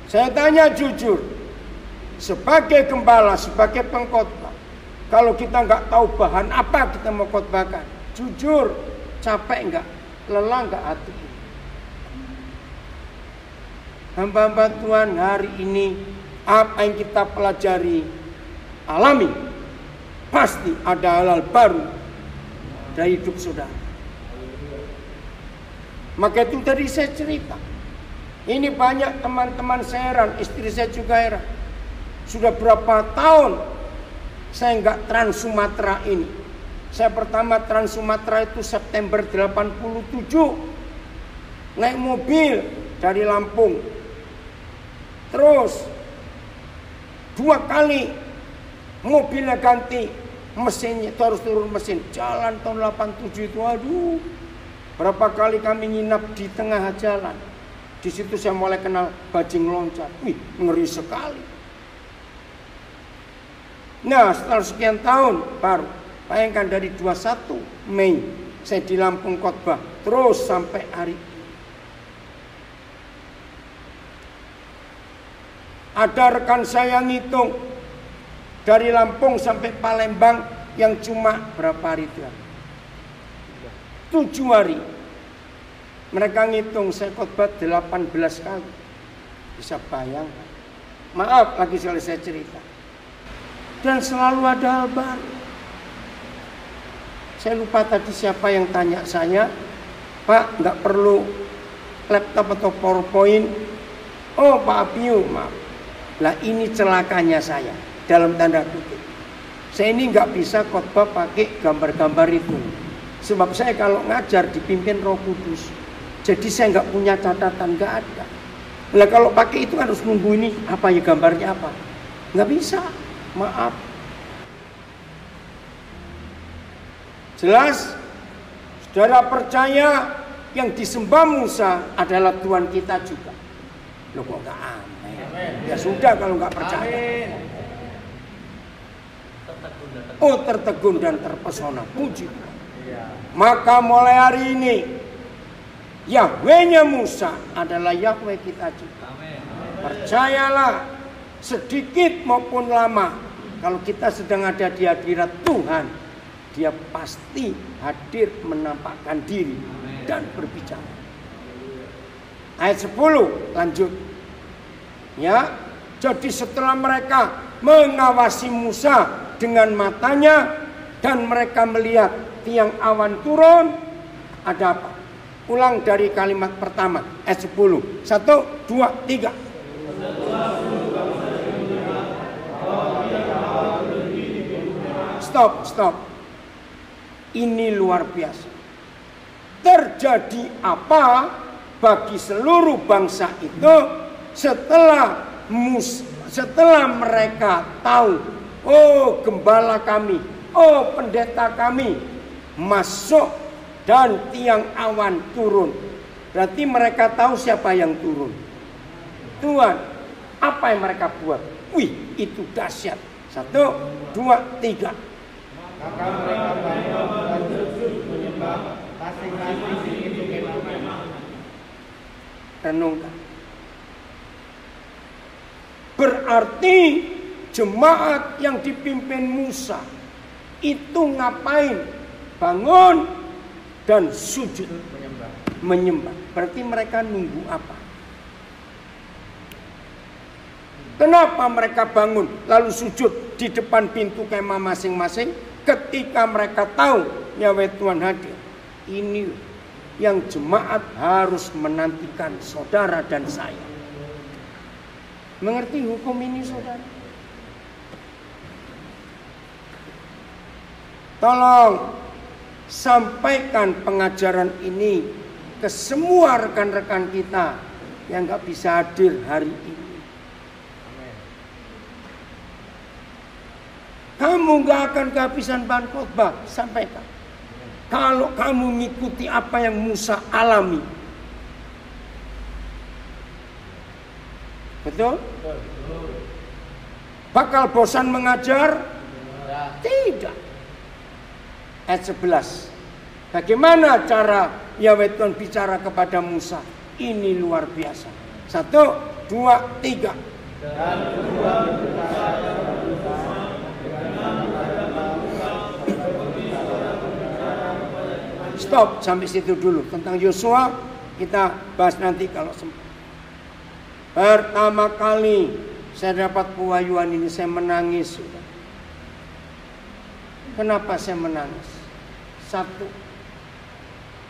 Saya tanya jujur. Sebagai gembala, sebagai pengkhotbah. Kalau kita nggak tahu bahan apa kita mau khotbahkan. Jujur, capek nggak? Lelah nggak hati? Hamba-hamba Tuhan hari ini, apa yang kita pelajari, alami. Pasti ada hal baru dari hidup saudara. Maka itu tadi saya cerita. Ini banyak teman-teman saya heran, istri saya juga heran. Sudah berapa tahun saya nggak Trans Sumatera ini. Saya pertama Trans Sumatera itu September 87. Naik mobil dari Lampung. Terus 2 kali mobilnya ganti, mesinnya itu harus turun mesin. Jalan tahun 87 itu aduh. Berapa kali kami nginap di tengah jalan. Di situ saya mulai kenal bajing loncat. Wih, ngeri sekali. Nah, setelah sekian tahun baru, bayangkan dari 21 Mei saya di Lampung khotbah terus sampai hari ini. Ada rekan saya ngitung dari Lampung sampai Palembang yang cuma berapa hari itu? 7 hari. Mereka ngitung saya khotbah 18 kali. Bisa bayangkan. Maaf lagi selesai cerita. Dan selalu ada hal baru. Saya lupa tadi siapa yang tanya saya, Pak nggak perlu laptop atau PowerPoint. Oh Pak Abiu, maaf. Lah ini celakanya saya, dalam tanda kutip. Saya ini nggak bisa khotbah pakai gambar-gambar itu. Sebab saya kalau ngajar dipimpin Roh Kudus. Jadi saya nggak punya catatan, nggak ada. Nah kalau pakai itu harus nunggu ini apa ya gambarnya apa. Nggak bisa, maaf. Jelas, saudara percaya yang disembah Musa adalah Tuhan kita juga. Loh kok nggak amin? Ya sudah kalau nggak percaya. Oh tertegun dan terpesona, puji Tuhan. Maka mulai hari ini Yahweh-nya Musa adalah Yahweh kita juga. Percayalah, sedikit maupun lama, kalau kita sedang ada di hadirat Tuhan, Dia pasti hadir menampakkan diri dan berbicara. Ayat 10 lanjut. Ya, jadi setelah mereka mengawasi Musa dengan matanya dan mereka melihat tiang awan turun, ada apa? Ulang dari kalimat pertama, ayat 10. 1, 2, 3. Stop. Ini luar biasa. Terjadi apa bagi seluruh bangsa itu setelah mereka tahu, oh gembala kami, oh pendeta kami masuk dan tiang awan turun. Berarti mereka tahu siapa yang turun. Tuhan. Apa yang mereka buat? Wih, itu dahsyat. 1, 2, 3.
Maka mereka bangkit dan sujud menyembah masing-masing itu kemah.
Renungkan. Berarti jemaat yang dipimpin Musa itu ngapain? Bangun dan sujud menyembah. Berarti mereka nunggu apa? Kenapa mereka bangun lalu sujud di depan pintu kemah masing-masing ketika mereka tahu Yahweh Tuhan hadir? Ini yang jemaat harus menantikan saudara dan saya. Mengerti hukum ini saudara? Tolong sampaikan pengajaran ini ke semua rekan-rekan kita yang gak bisa hadir hari ini. Kamu gak akan kehabisan bahan khotbah, sampaikan. Kalau kamu mengikuti apa yang Musa alami. Betul? Bakal bosan mengajar? Tidak. Ayat 11. Bagaimana cara Yahweh Tuhan bicara kepada Musa? Ini luar biasa. 1, 2, 3. Stop sampai situ dulu. Tentang Yosua kita bahas nanti kalau sempat. Pertama kali saya dapat pewahyuan ini, saya menangis. Kenapa saya menangis? 1,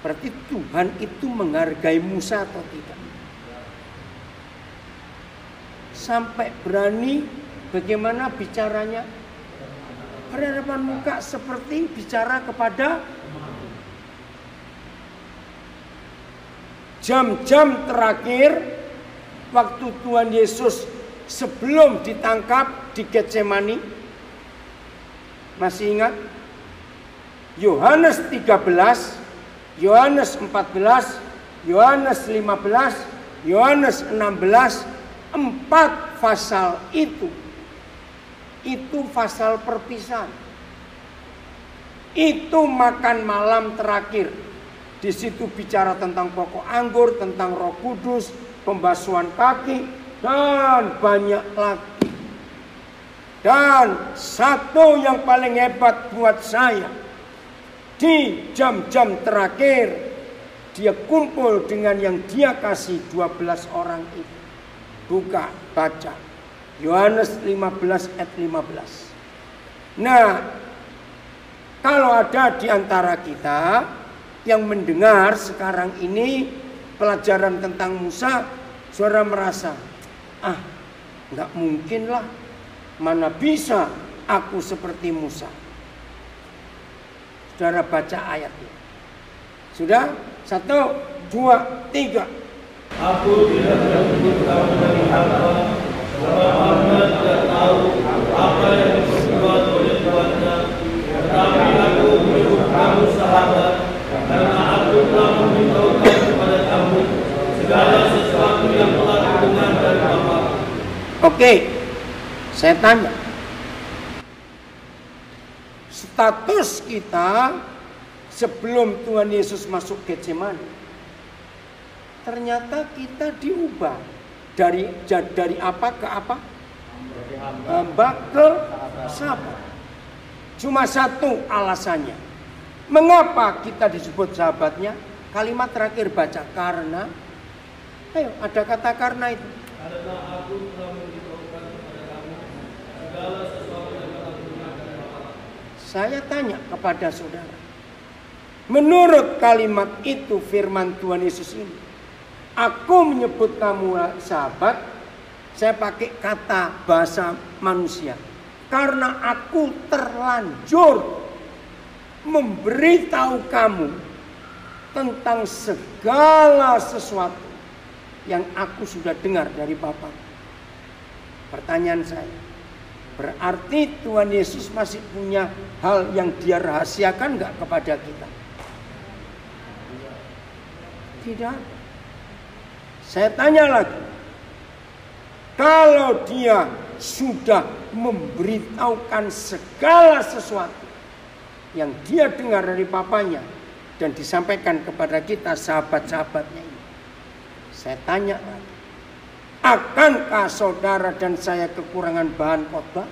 berarti Tuhan itu menghargai Musa atau tidak? Sampai berani bagaimana bicaranya? Berhadapan muka seperti bicara kepada jam-jam terakhir waktu Tuhan Yesus sebelum ditangkap di Getsemani. Masih ingat? Yohanes 13, Yohanes 14, Yohanes 15, Yohanes 16, 4 pasal itu pasal perpisahan. Itu makan malam terakhir. Di situ bicara tentang pokok anggur, tentang Roh Kudus, pembasuhan kaki, dan banyak lagi. Dan satu yang paling hebat buat saya, di jam-jam terakhir dia kumpul dengan yang dia kasih 12 orang itu. Buka, baca Yohanes 15 ayat 15. Nah, kalau ada di antara kita yang mendengar sekarang ini pelajaran tentang Musa, saudara merasa, nggak mungkin lah, mana bisa aku seperti Musa. Saudara baca ayatnya. Sudah? 1, 2, 3.
Aku tidak menyebut kamu dari hamba, sebab hamba tidak tahu apa yang diperbuat oleh Tuannya. Tetapi aku menyebut kamu sahabat, karena aku telah memberitahukan kepada kamu segala sesuatu yang telah kudengar dari Bapa.
Oke, saya tanya. Status kita sebelum Tuhan Yesus masuk Getsemani, ternyata kita diubah dari apa ke apa? Hamba ke sahabat. Cuma satu alasannya. Mengapa kita disebut sahabatnya? Kalimat terakhir baca, karena. Ayo, ada kata karena itu.
Karena aku telah memberitahukan kepada kamu segala sesuatu yang telah kudengar dari Bapa.
Saya tanya kepada saudara, menurut kalimat itu firman Tuhan Yesus ini, aku menyebut kamu sahabat, saya pakai kata bahasa manusia, karena aku terlanjur memberitahu kamu tentang segala sesuatu yang aku sudah dengar dari Bapa. Pertanyaan saya, berarti Tuhan Yesus masih punya hal yang dia rahasiakan nggak kepada kita? Tidak. Saya tanya lagi, kalau dia sudah memberitahukan segala sesuatu yang dia dengar dari Papanya dan disampaikan kepada kita sahabat-sahabatnya ini, saya tanya lagi, akankah saudara dan saya kekurangan bahan khotbah?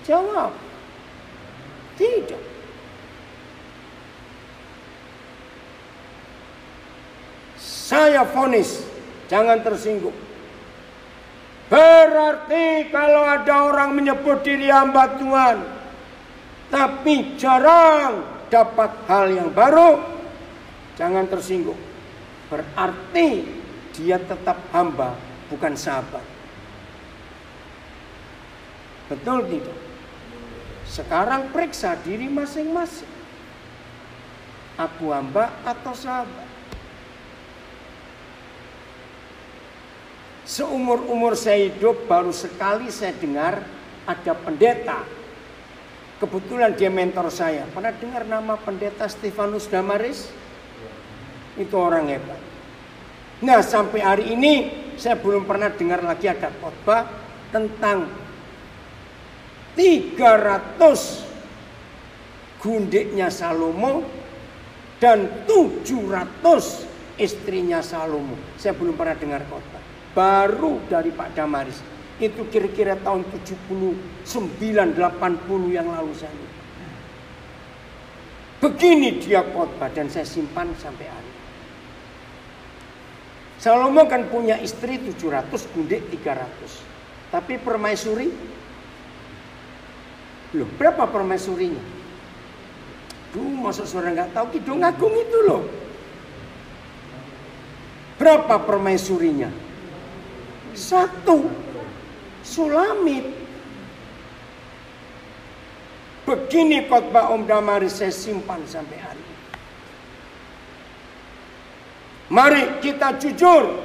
Jawab, tidak. Saya vonis, jangan tersinggung. Berarti kalau ada orang menyebut diri hamba Tuhan, tapi jarang dapat hal yang baru, jangan tersinggung. Berarti dia tetap hamba, bukan sahabat. Betul tidak? Sekarang periksa diri masing-masing. Aku hamba atau sahabat? Seumur-umur saya hidup baru sekali saya dengar ada pendeta. Kebetulan dia mentor saya. Pernah dengar nama pendeta Stefanus Damaris? Itu orang hebat. Nah, sampai hari ini saya belum pernah dengar lagi ada khotbah tentang 300 gundiknya Salomo dan 700 istrinya Salomo. Saya belum pernah dengar khotbah. Baru dari Pak Damaris. Itu kira-kira tahun 79-80 yang lalu saya. Begini dia khotbah dan saya simpan sampai hari ini. Salomo kan punya istri 700, gundik 300. Tapi permaisuri, loh berapa permaisurinya? Masa saudara nggak tahu Kidung Agung itu loh. Berapa permaisurinya? 1, Sulamit. Begini khotbah Om Damaris saya simpan sampai hari ini. Mari kita jujur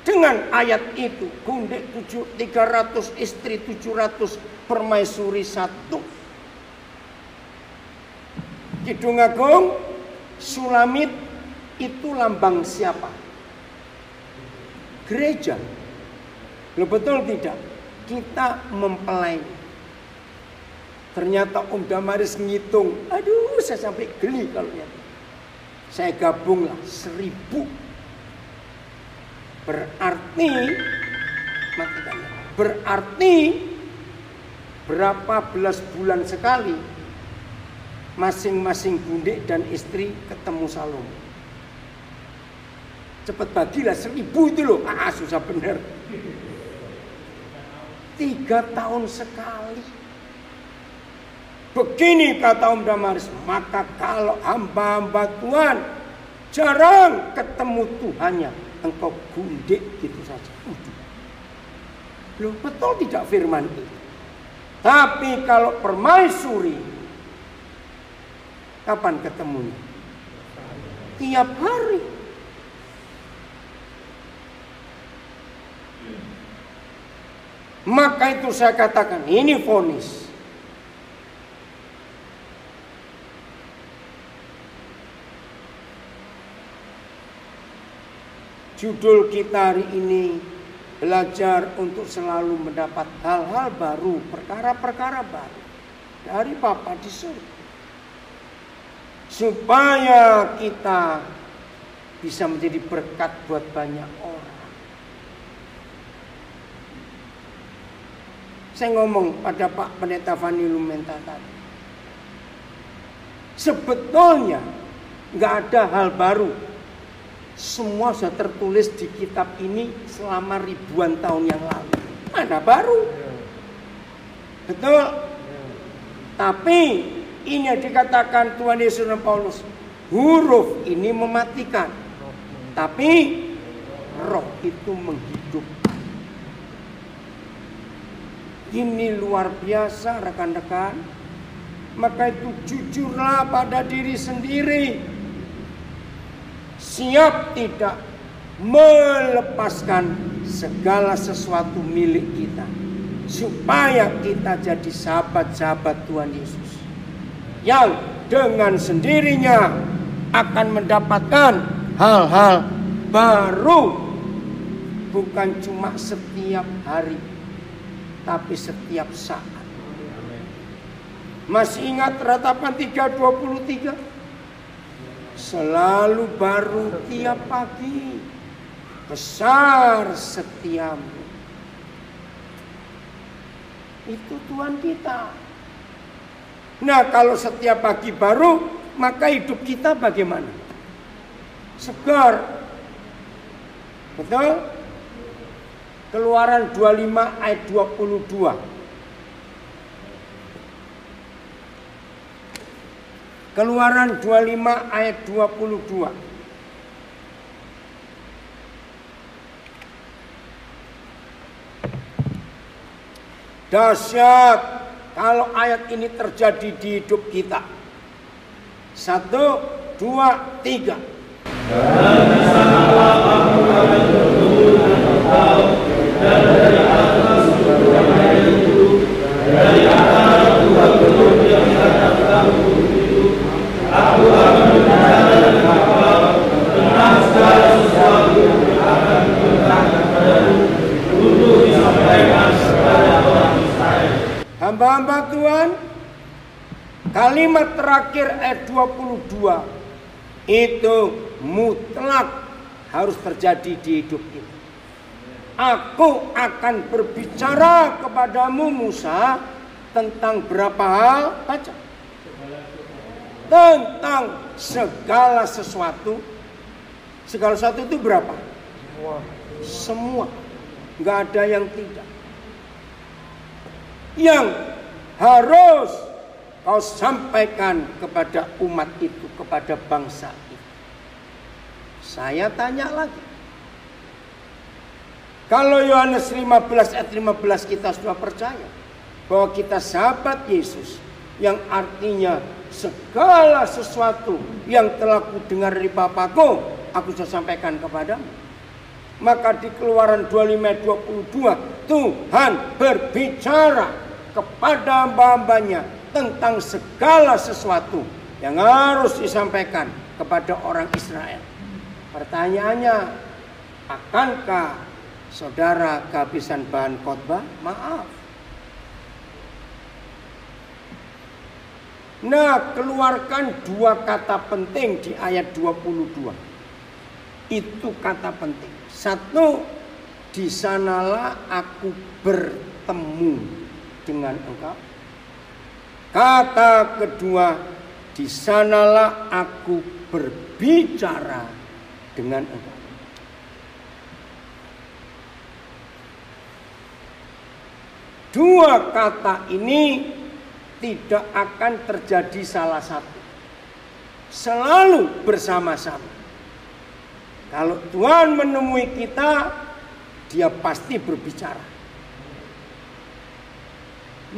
dengan ayat itu. Gundik 300, istri 700, permaisuri 1. Kidung Agung, Sulamit itu lambang siapa? Gereja. Loh betul tidak? Kita mempelai. Ternyata Om Damaris ngitung. Aduh, saya sampai geli kalau lihat. Saya gabunglah 1000. Berarti berapa belas bulan sekali masing-masing gundik dan istri ketemu Salomo. Cepat bagilah 1000 itu loh. Susah bener. 3 tahun sekali. Begini kata Om Damaris, maka kalau hamba-hamba Tuhan jarang ketemu Tuhannya, engkau gundik gitu saja. Loh betul tidak firman itu? Tapi kalau permaisuri, kapan ketemunya? Tiap hari. Maka itu saya katakan ini vonis. Judul kita hari ini belajar untuk selalu mendapat hal-hal baru, perkara-perkara baru dari Bapa di surga. Supaya kita bisa menjadi berkat buat banyak orang. Saya ngomong pada Pak Pendeta Fani Lumenta tadi. Sebetulnya nggak ada hal baru. Semua sudah tertulis di kitab ini selama ribuan tahun yang lalu. Mana baru? Betul? Tapi ini yang dikatakan Tuhan Yesus dan Paulus. Huruf ini mematikan. Tapi roh itu menghidupkan. Ini luar biasa rekan-rekan. Maka itu jujurlah pada diri sendiri. Siap tidak melepaskan segala sesuatu milik kita. Supaya kita jadi sahabat-sahabat Tuhan Yesus. Yang dengan sendirinya akan mendapatkan hal-hal baru. Bukan cuma setiap hari. Tapi setiap saat. Masih ingat ratapan 3:23? Selalu baru tiap pagi. Besar setiamu. Itu Tuhan kita. Nah kalau setiap pagi baru, maka hidup kita bagaimana? Segar. Betul? Keluaran 25 ayat 22. Keluaran 25 ayat 22. Dahsyat kalau ayat ini terjadi di hidup kita. 1, 2, 3. Hamba-hamba Tuhan, kalimat terakhir ayat 22 itu mutlak harus terjadi di hidup kita. Aku akan berbicara kepadamu Musa tentang berapa hal? Baca. Tentang segala sesuatu. Segala sesuatu itu berapa? Semua. Nggak ada yang tidak. Yang harus kau sampaikan kepada umat itu, kepada bangsa itu. Saya tanya lagi. Kalau Yohanes 15 ayat 15 kita sudah percaya bahwa kita sahabat Yesus, yang artinya segala sesuatu yang telah kudengar dari Bapakku, aku sudah sampaikan kepadamu. Maka di Keluaran 25 ayat 22 Tuhan berbicara kepada hamba-hambanya tentang segala sesuatu yang harus disampaikan kepada orang Israel. Pertanyaannya, akankah saudara kehabisan bahan khotbah? Maaf. Nah, keluarkan 2 kata penting di ayat 22. Itu kata penting. 1, di sanalah aku bertemu dengan engkau. Kata kedua, di sanalah aku berbicara dengan engkau. Dua kata ini tidak akan terjadi salah satu. Selalu bersama-sama. Kalau Tuhan menemui kita, Dia pasti berbicara.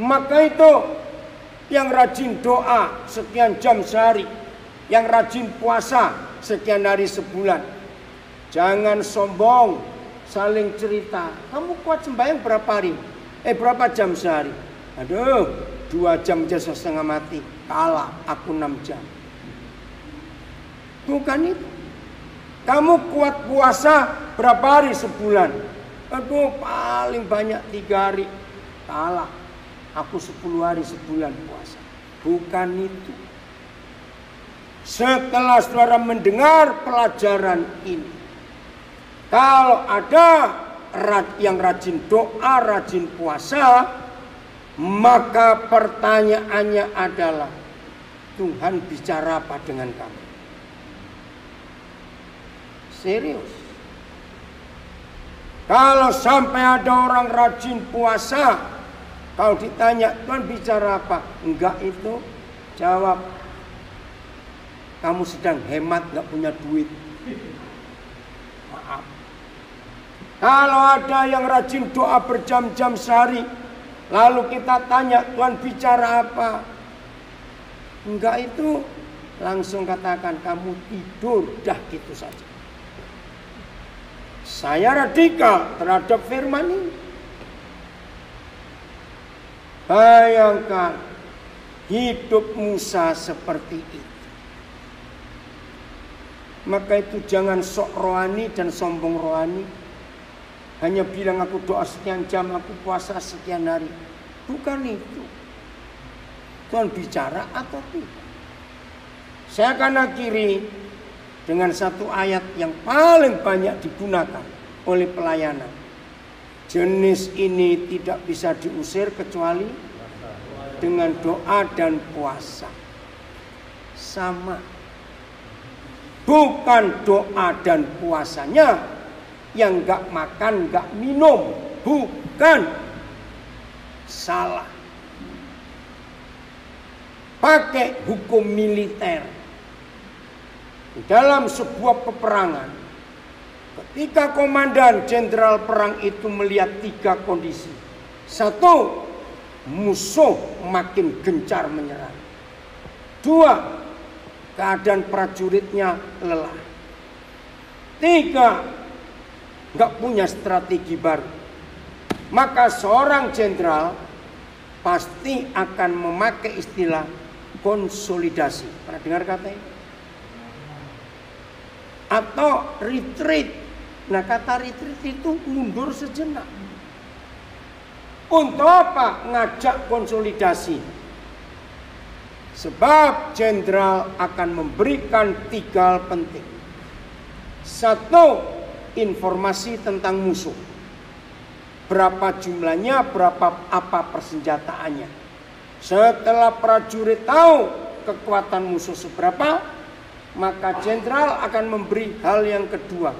Maka itu yang rajin doa sekian jam sehari, yang rajin puasa sekian hari sebulan, jangan sombong, saling cerita. Kamu kuat sembahyang berapa hari? Berapa jam sehari? Aduh, 2 jam aja setengah mati. Kalah, aku 6 jam. Bukan itu. Kamu kuat puasa berapa hari sebulan? Aduh, paling banyak 3 hari. Kalah, aku 10 hari sebulan puasa. Bukan itu. Setelah saudara mendengar pelajaran ini, kalau ada yang rajin doa, rajin puasa, maka pertanyaannya adalah, Tuhan bicara apa dengan kamu? Serius. Kalau sampai ada orang rajin puasa, kalau ditanya Tuhan bicara apa? Enggak itu, jawab, kamu sedang hemat, gak punya duit. Maaf. Kalau ada yang rajin doa berjam-jam sehari, lalu kita tanya Tuhan bicara apa? Enggak itu, langsung katakan kamu tidur, dah gitu saja. Saya radikal terhadap firman ini. Bayangkan hidup Musa seperti itu. Maka itu jangan sok rohani dan sombong rohani. Hanya bilang aku doa sekian jam, aku puasa sekian hari. Bukan itu. Tuhan bicara atau tidak. Saya akan akhiri dengan satu ayat yang paling banyak digunakan oleh pelayanan. Jenis ini tidak bisa diusir kecuali dengan doa dan puasa. Sama. Bukan doa dan puasanya yang gak makan, gak minum. Bukan. Salah. Pakai hukum militer. Dalam sebuah peperangan, ketika komandan jenderal perang itu melihat 3 kondisi. 1, musuh makin gencar menyerang. 2, keadaan prajuritnya lelah. 3, nggak punya strategi baru. Maka seorang jenderal pasti akan memakai istilah konsolidasi. Pernah dengar kata ini? Atau retreat. Nah, kata retreat itu mundur sejenak. Untuk apa? Ngajak konsolidasi. Sebab jenderal akan memberikan 3 hal penting. 1, informasi tentang musuh. Berapa jumlahnya, apa persenjataannya. Setelah prajurit tahu kekuatan musuh seberapa, maka jenderal akan memberi hal yang kedua.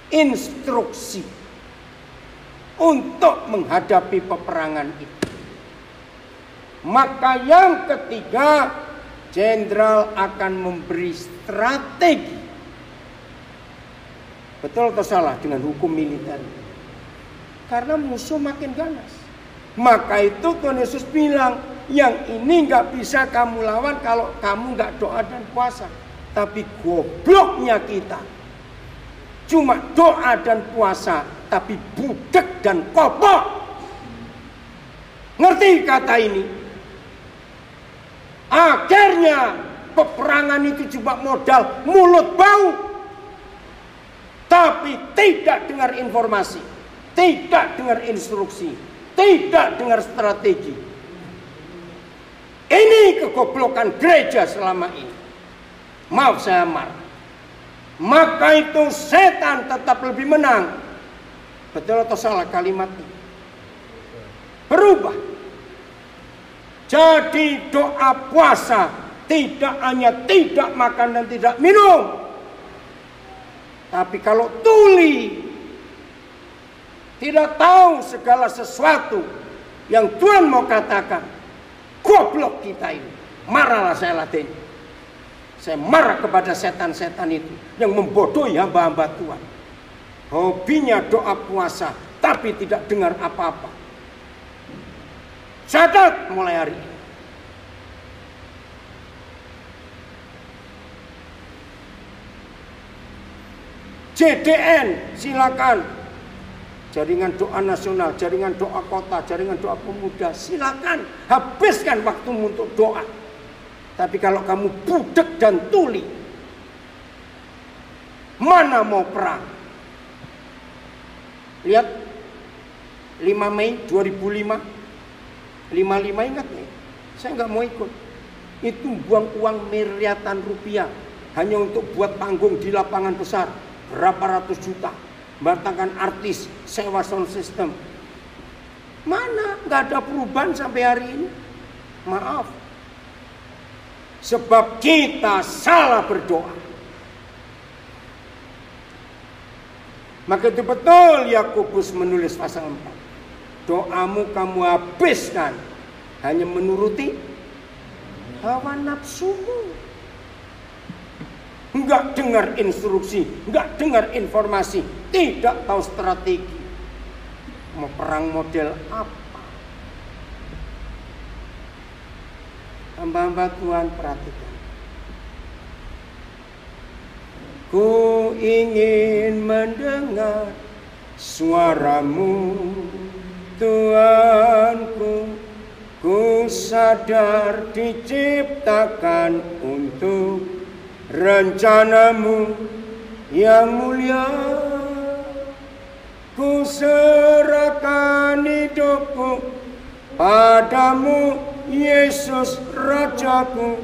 Instruksi untuk menghadapi peperangan itu. Maka yang ketiga, jenderal akan memberi strategi. Betul atau salah dengan hukum militer? Karena musuh makin ganas. Maka itu Tuhan Yesus bilang, yang ini gak bisa kamu lawan kalau kamu gak doa dan puasa. Tapi gobloknya kita, cuma doa dan puasa, tapi budek dan kopok. Ngerti kata ini? Akhirnya peperangan itu cuma modal mulut bau, tapi tidak dengar informasi, tidak dengar instruksi, tidak dengar strategi. Ini kegoblokan gereja selama ini. Maaf saya marah. Maka itu setan tetap lebih menang. Betul atau salah kalimatnya? Berubah. Jadi doa puasa tidak hanya tidak makan dan tidak minum. Tapi kalau tuli, tidak tahu segala sesuatu yang Tuhan mau katakan, goblok kita ini. Marahlah saya latih. Saya marah kepada setan-setan itu yang membodohi hamba-hamba Tuhan. Hobinya doa puasa, tapi tidak dengar apa-apa. Catat mulai hari ini. JDN silakan. Jaringan doa nasional, jaringan doa kota, jaringan doa pemuda, silakan habiskan waktumu untuk doa. Tapi kalau kamu budek dan tuli, mana mau perang? Lihat 5 Mei 2005. 55 ingat nih, saya nggak mau ikut. Itu buang uang miliaran rupiah hanya untuk buat panggung di lapangan besar, berapa ratus juta, mendatangkan artis, sewa sound system. Mana nggak ada perubahan sampai hari ini? Maaf, sebab kita salah berdoa. Maka itu betul Yakobus menulis pasal 4. Doamu kamu habiskan hanya menuruti hawa nafsumu. Enggak dengar instruksi, enggak dengar informasi, tidak tahu strategi. Mau perang model apa? Hamba-hamba Tuhan perhatikan. Ku ingin mendengar suaramu Tuhanku, ku sadar diciptakan untuk rencanamu yang mulia. Ku serahkan hidupku padamu, Yesus Rajaku.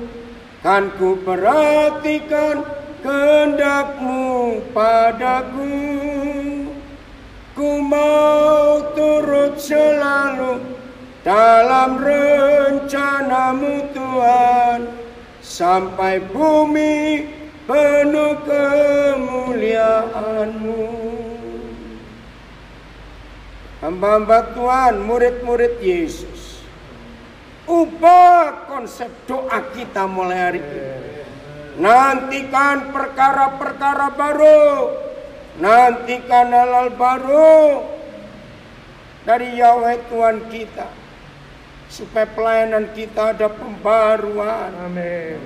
Kan ku perhatikan kehendak-Mu padaku. Ku mau turut selalu dalam rencana-Mu Tuhan, sampai bumi penuh kemuliaan-Mu. Hamba-hamba Tuhan, murid-murid Yesus, ubah konsep doa kita mulai hari ini. Nantikan perkara-perkara baru, nantikan hal-hal baru dari Yahweh Tuhan kita, supaya pelayanan kita ada pembaruan.
Amin.